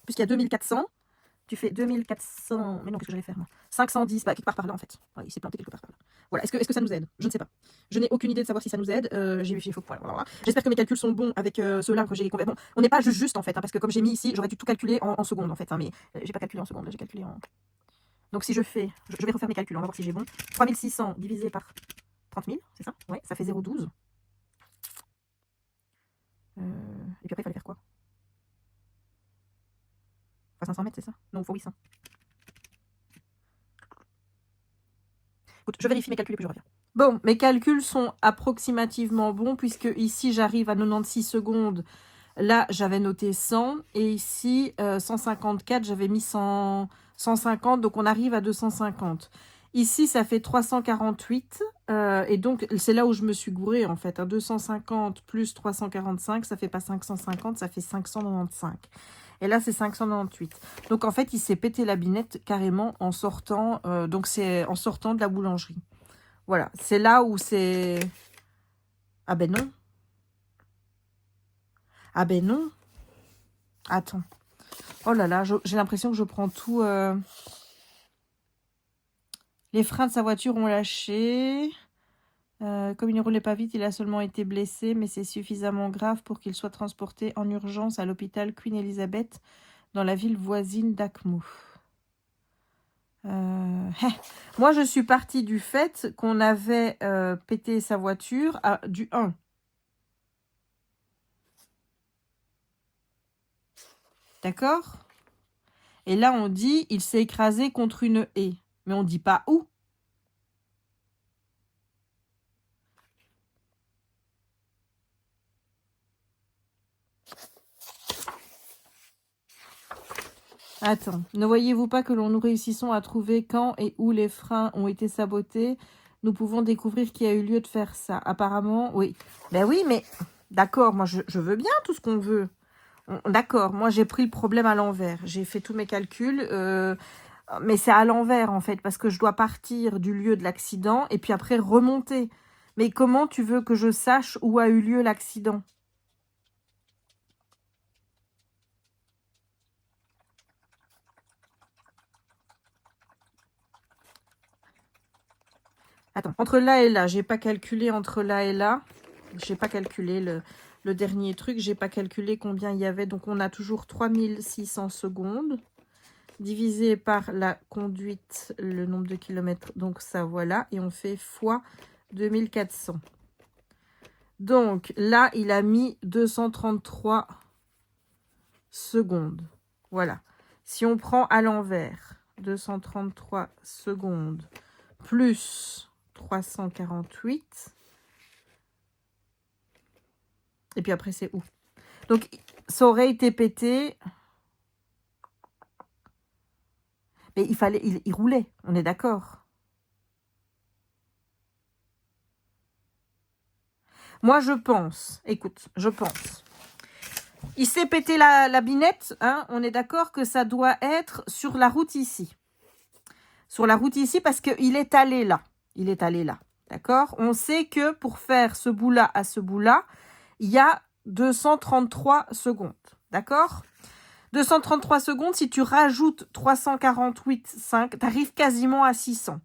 puisqu'il y a 2400. Tu fais 2400... Mais non, qu'est-ce que j'allais faire, moi? 510, bah, quelque part par là, en fait. Ouais, il s'est planté quelque part par là. Voilà, est-ce que ça nous aide? Je ne sais pas. Je n'ai aucune idée de savoir si ça nous aide. Voilà. J'espère que mes calculs sont bons avec ceux-là que j'ai... Bon, on n'est pas juste, en fait, hein, parce que comme j'ai mis ici, j'aurais dû tout calculer en secondes, en fait. Hein, mais j'ai pas calculé en secondes, j'ai calculé en... Donc, si je fais... Je vais refaire mes calculs, on va voir si j'ai bon. 3600 divisé par 30 000, c'est ça? Ouais, ça fait 0,12. Et puis après, il fallait faire quoi? Enfin, 500 mètres, c'est ça? Non, il faut 800. Écoute, je vérifie mes calculs et puis je reviens. Bon, mes calculs sont approximativement bons puisque ici j'arrive à 96 secondes. Là, j'avais noté 100 et ici 154, j'avais mis 150, donc on arrive à 250. Ici, ça fait 348 et donc c'est là où je me suis gourée en fait. 250 plus 345, ça fait pas 550, ça fait 595. Et là, c'est 598. Donc, en fait, il s'est pété la binette carrément en sortant. Donc, c'est en sortant de la boulangerie. Voilà. C'est là où c'est... Ah ben non. Ah ben non. Attends. Oh là là, j'ai l'impression que je prends tout... Les freins de sa voiture ont lâché. Comme il ne roulait pas vite, il a seulement été blessé, mais c'est suffisamment grave pour qu'il soit transporté en urgence à l'hôpital Queen Elizabeth dans la ville voisine d'Akmou. Moi, je suis partie du fait qu'on avait pété sa voiture à du 1. D'accord? Et là, on dit il s'est écrasé contre une haie. Mais on ne dit pas où. Attends, ne voyez-vous pas que nous réussissons à trouver quand et où les freins ont été sabotés? Nous pouvons découvrir qui a eu lieu de faire ça. Apparemment, oui. Ben oui, mais d'accord, moi je veux bien tout ce qu'on veut. D'accord, moi j'ai pris le problème à l'envers. J'ai fait tous mes calculs, mais c'est à l'envers en fait, parce que je dois partir du lieu de l'accident et puis après remonter. Mais comment tu veux que je sache où a eu lieu l'accident? Attends, entre là et là, j'ai pas calculé entre là et là. J'ai pas calculé le dernier truc. J'ai pas calculé combien il y avait. Donc, on a toujours 3600 secondes. Divisé par la conduite, le nombre de kilomètres. Donc, ça, voilà. Et on fait fois 2400. Donc, là, il a mis 233 secondes. Voilà. Si on prend à l'envers, 233 secondes plus 348. Et puis après, c'est où? Donc, ça aurait été pété. Mais il roulait, on est d'accord. Moi, je pense, écoute, je pense. Il s'est pété la binette, hein, on est d'accord que ça doit être sur la route ici. Sur la route ici, parce qu'il est allé là. Il est allé là, d'accord? On sait que pour faire ce bout-là à ce bout-là, il y a 233 secondes, d'accord? 233 secondes, si tu rajoutes 348,5, tu arrives quasiment à 600.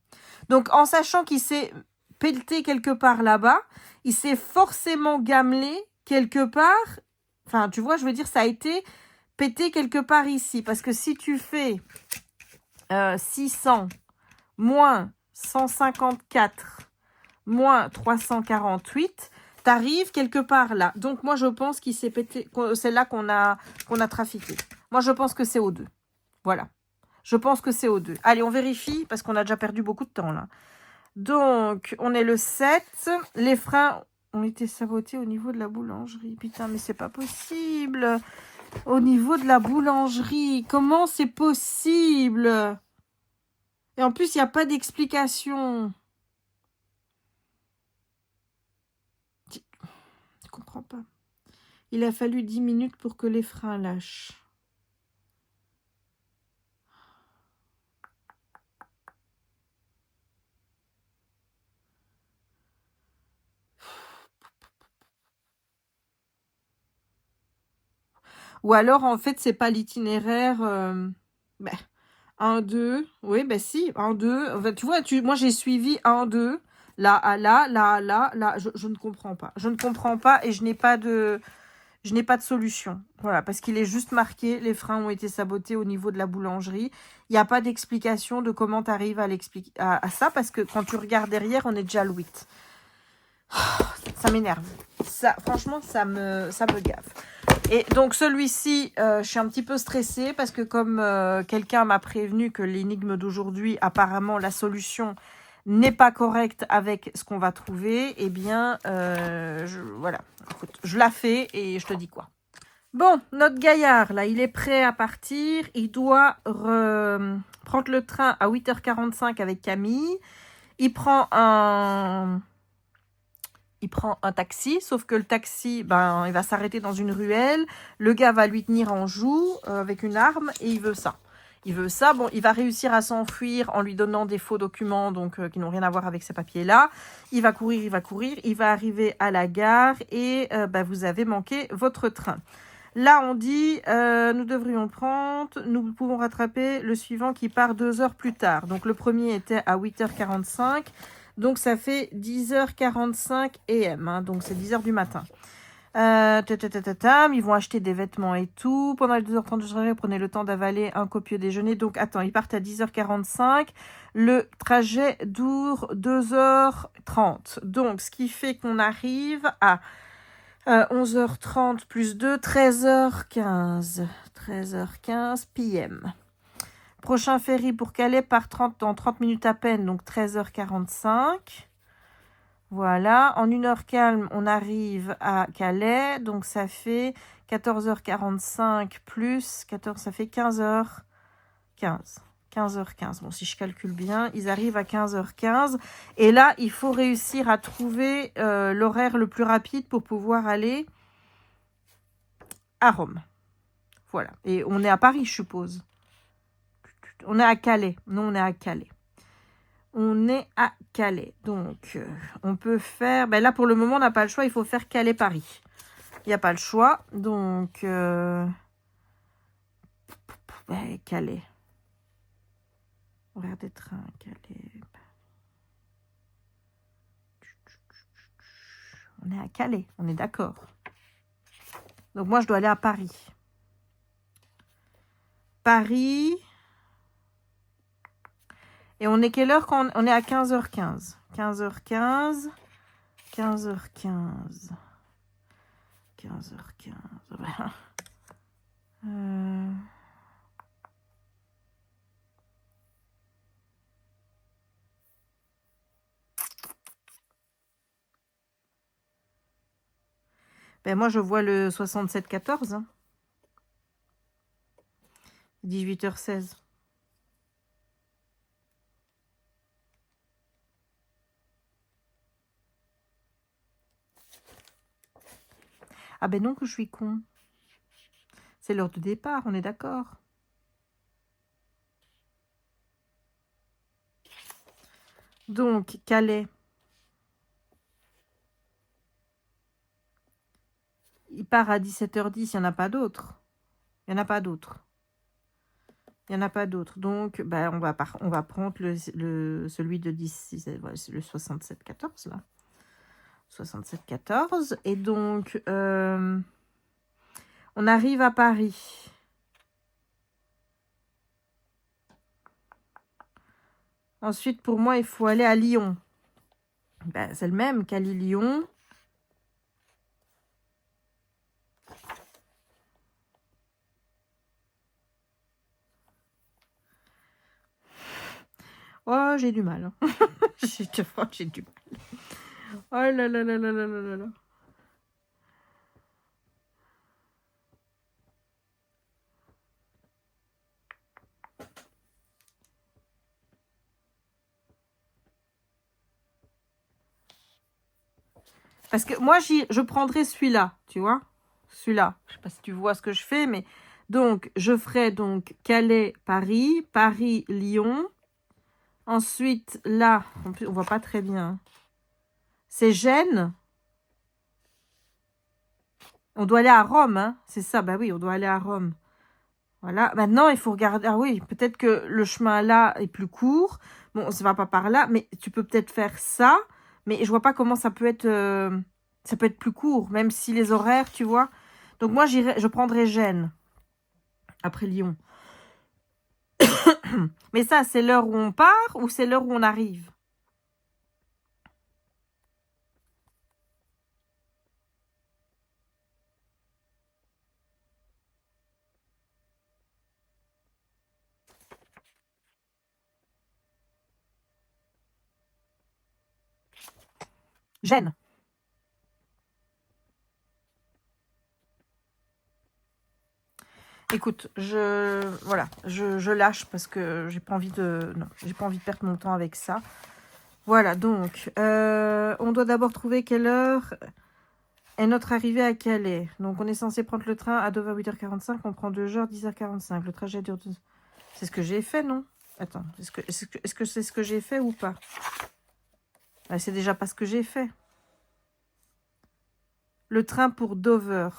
Donc, en sachant qu'il s'est pelleté quelque part là-bas, il s'est forcément gamelé quelque part. Enfin, tu vois, je veux dire, ça a été pété quelque part ici. Parce que si tu fais 600 moins 154 moins 348, tu arrives quelque part là. Donc, moi, je pense qu'il s'est pété. C'est là qu'on a trafiqué. Moi, je pense que c'est O2. Voilà. Je pense que c'est O2. Allez, on vérifie parce qu'on a déjà perdu beaucoup de temps là. Donc, on est le 7. Les freins ont été sabotés au niveau de la boulangerie. Putain, mais c'est pas possible. Au niveau de la boulangerie. Comment c'est possible? Et en plus, il n'y a pas d'explication. Je comprends pas. Il a fallu 10 minutes pour que les freins lâchent. Ou alors, en fait, c'est pas l'itinéraire... 1, 2, oui, ben si, 1, 2. Enfin, tu vois, moi, j'ai suivi 1, 2, là, à là, là, là, là. Je ne comprends pas. Je ne comprends pas et je n'ai pas de solution. Voilà, parce qu'il est juste marqué, les freins ont été sabotés au niveau de la boulangerie. Il n'y a pas d'explication de comment tu arrives à ça, parce que quand tu regardes derrière, on est déjà le 8. Ça m'énerve. Ça, franchement, ça me gave. Et donc celui-ci, je suis un petit peu stressée parce que comme quelqu'un m'a prévenu que l'énigme d'aujourd'hui, apparemment la solution n'est pas correcte avec ce qu'on va trouver, eh bien, voilà, écoute, je la fais et je te dis quoi. Bon, notre gaillard, là, il est prêt à partir. Il doit prendre le train à 8h45 avec Camille. Il prend un taxi, sauf que le taxi, ben, il va s'arrêter dans une ruelle. Le gars va lui tenir en joue avec une arme et il veut ça. Il veut ça. Bon, il va réussir à s'enfuir en lui donnant des faux documents donc qui n'ont rien à voir avec ces papiers-là. Il va courir, il va courir. Il va arriver à la gare et ben, vous avez manqué votre train. Là, on dit, nous devrions prendre, nous pouvons rattraper le suivant qui part 2 heures plus tard. Donc, le premier était à 8h45. Donc, ça fait 10h45 AM. Hein, donc, c'est 10h du matin. Ils vont acheter des vêtements et tout. Pendant les 2h30 de trajet, prenez le temps d'avaler un copieux déjeuner. Donc, attends, ils partent à 10h45. Le trajet dure 2h30. Donc, ce qui fait qu'on arrive à 11h30 plus 2, 13h15. 13h15 PM. Prochain ferry pour Calais part dans 30 minutes à peine, donc 13h45. Voilà, en 1 heure calme, on arrive à Calais, donc ça fait 14h45 plus 14, ça fait 15h15. 15h15. Bon, si je calcule bien, ils arrivent à 15h15. Et là, il faut réussir à trouver l'horaire le plus rapide pour pouvoir aller à Rome. Voilà. Et on est à Paris, je suppose. On est à Calais. Non, on est à Calais. On est à Calais. Donc, on peut faire... Ben là, pour le moment, on n'a pas le choix. Il faut faire Calais-Paris. Il n'y a pas le choix. Donc, Calais. Horaire des trains, Calais. On est à Calais, on est d'accord. Donc moi, je dois aller à Paris. Paris. Et on est quelle heure quand on est à 15h15? 15h15. 15h15. 15h15. Voilà. Ben moi, je vois le 67-14. Hein. 18h16. Ah ben non que je suis con. C'est l'heure de départ, on est d'accord. Donc, Calais. Il part à 17h10, il n'y en a pas d'autres. Il n'y en a pas d'autres. Il n'y en a pas d'autres. Donc, ben, on va prendre celui de 10, le 67-14, là. 67-14. Et donc, on arrive à Paris. Ensuite, pour moi, il faut aller à Lyon. Ben, c'est le même, Cali-Lyon. Oh, j'ai du mal. Hein. J'ai du mal. Oh là là là là là là là là. Parce que moi, je prendrais celui-là, tu vois. Celui-là. Je sais pas si tu vois ce que je fais, mais... Donc, je ferai donc Calais, Paris, Paris, Lyon. Ensuite, là, en plus, on voit pas très bien. C'est Gênes. On doit aller à Rome, hein. C'est ça, bah oui, on doit aller à Rome. Voilà. Maintenant, il faut regarder. Ah oui, peut-être que le chemin là est plus court. Bon, ça va pas par là, mais tu peux peut-être faire ça. Mais je vois pas comment ça peut être plus court, même si les horaires, tu vois. Donc moi, je prendrais Gênes. Après Lyon. Mais ça, c'est l'heure où on part ou c'est l'heure où on arrive? Gênes. Écoute, je lâche parce que j'ai pas envie de... Non, j'ai pas envie de perdre mon temps avec ça. Voilà, donc, on doit d'abord trouver quelle heure est notre arrivée à Calais. Donc, on est censé prendre le train à Dover 8h45, on prend 2h, 10h45. Le trajet dure... C'est ce que j'ai fait, non? Attends, est-ce que c'est ce que j'ai fait ou pas? C'est déjà pas ce que j'ai fait. Le train pour Dover.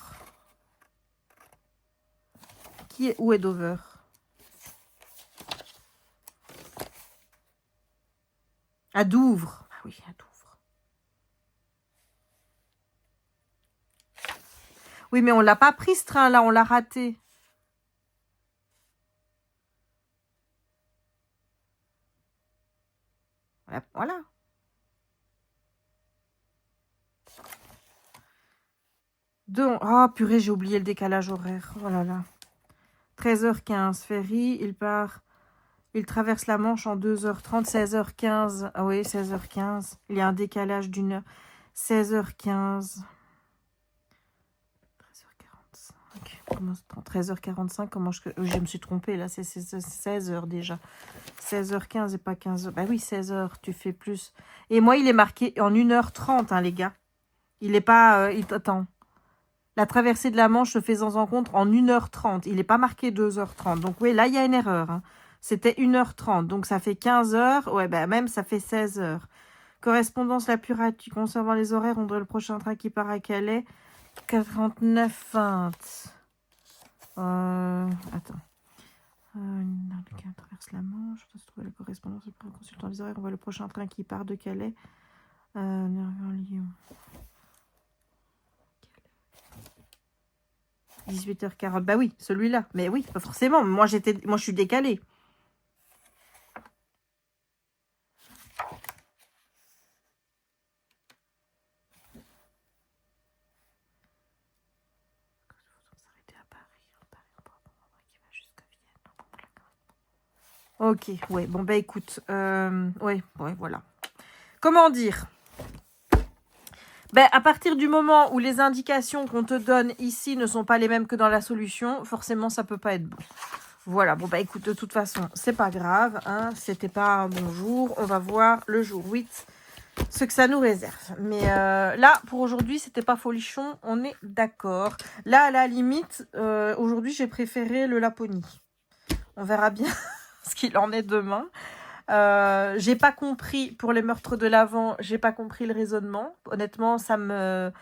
Où est Dover? À Douvres. Ah oui, à Douvres. Oui, mais on l'a pas pris ce train-là, on l'a raté. Voilà. Donc, oh purée, j'ai oublié le décalage horaire. Oh là là. 13h15, ferry, il traverse la Manche en 2h30, 16h15. Ah oui, 16h15. Il y a un décalage d'une heure. 16h15. 13h45, comment je me suis trompée là, c'est 16h déjà. 16h15 et pas 15h. Bah oui, 16h, tu fais plus. Et moi, il est marqué en 1h30, hein, les gars. Il est pas... attends. La traversée de la Manche se fait en compte en 1h30. Il n'est pas marqué 2h30. Donc oui, là, il y a une erreur. Hein. C'était 1h30. Donc ça fait 15h. Ouais, bah même, ça fait 16h. Correspondance la plus rapide concernant les horaires. On doit le prochain train qui part à Calais. 49-20. Attends. Qui traverse la Manche. On doit se trouver la correspondance. Consultant les horaires. On voit le prochain train qui part de Calais. Lyon. 18h40. Bah oui, celui-là. Mais oui, pas forcément. Moi, je suis décalée. Ok, ouais. Bon, bah écoute. Ouais, voilà. Comment dire? Ben, à partir du moment où les indications qu'on te donne ici ne sont pas les mêmes que dans la solution, forcément, ça peut pas être bon. Voilà, bon, bah écoute, de toute façon, c'est pas grave. Hein, c'était pas un bon jour. On va voir le jour 8 ce que ça nous réserve. Mais là, pour aujourd'hui, c'était pas folichon, on est d'accord. Là, à la limite, aujourd'hui, j'ai préféré le Laponie. On verra bien ce qu'il en est demain. J'ai pas compris, pour les meurtres de l'avant, j'ai pas compris le raisonnement. Honnêtement, ça me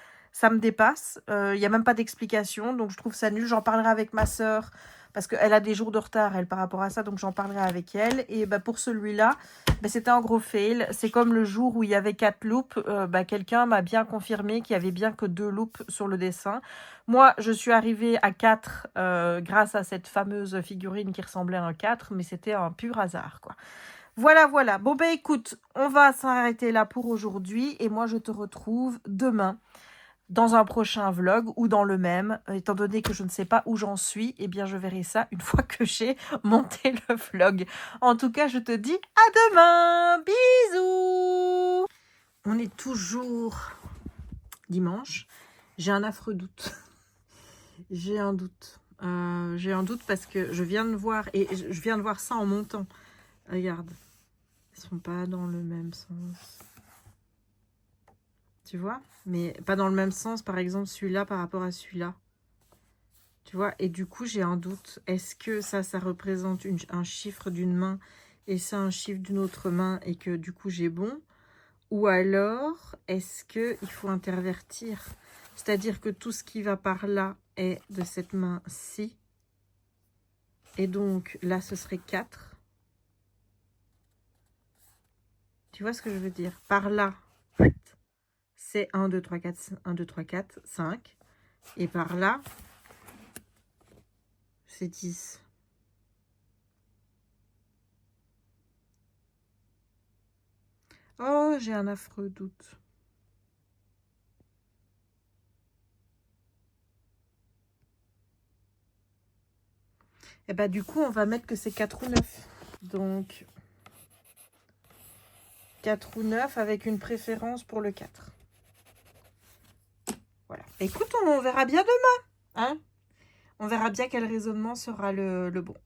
dépasse. Il n'y a même pas d'explication, donc je trouve ça nul. J'en parlerai avec ma sœur, parce qu'elle a des jours de retard, elle, par rapport à ça, donc j'en parlerai avec elle. Et bah, pour celui-là, bah, c'était un gros fail. C'est comme le jour où il y avait 4 loupes, bah, quelqu'un m'a bien confirmé qu'il y avait bien que 2 loupes sur le dessin. Moi, je suis arrivée à 4 grâce à cette fameuse figurine qui ressemblait à un 4, mais c'était un pur hasard, quoi. Voilà, voilà. Bon, ben écoute, on va s'arrêter là pour aujourd'hui, et moi, je te retrouve demain dans un prochain vlog ou dans le même. Étant donné que je ne sais pas où j'en suis, eh bien je verrai ça une fois que j'ai monté le vlog. En tout cas, je te dis à demain. Bisous. On est toujours dimanche. J'ai un affreux doute. J'ai un doute. J'ai un doute parce que je viens de voir, et je viens de voir ça en montant. Regarde. Ils sont pas dans le même sens. Tu vois? Mais pas dans le même sens, par exemple, celui-là par rapport à celui-là. Tu vois? Et du coup, j'ai un doute. Est-ce que ça représente un chiffre d'une main et ça un chiffre d'une autre main et que du coup, j'ai bon? Ou alors, est-ce qu'il faut intervertir? C'est-à-dire que tout ce qui va par là est de cette main-ci. Et donc, là, ce serait 4. Tu vois ce que je veux dire? Par là, c'est 1, 2, 3, 4, 1, 2, 3, 4, 5. Et par là, c'est 10. Oh, j'ai un affreux doute. Et bah du coup, on va mettre que c'est 4 ou 9. Donc, 4 ou 9 avec une préférence pour le 4. Voilà. Écoute, on verra bien demain. Hein? On verra bien quel raisonnement sera le bon.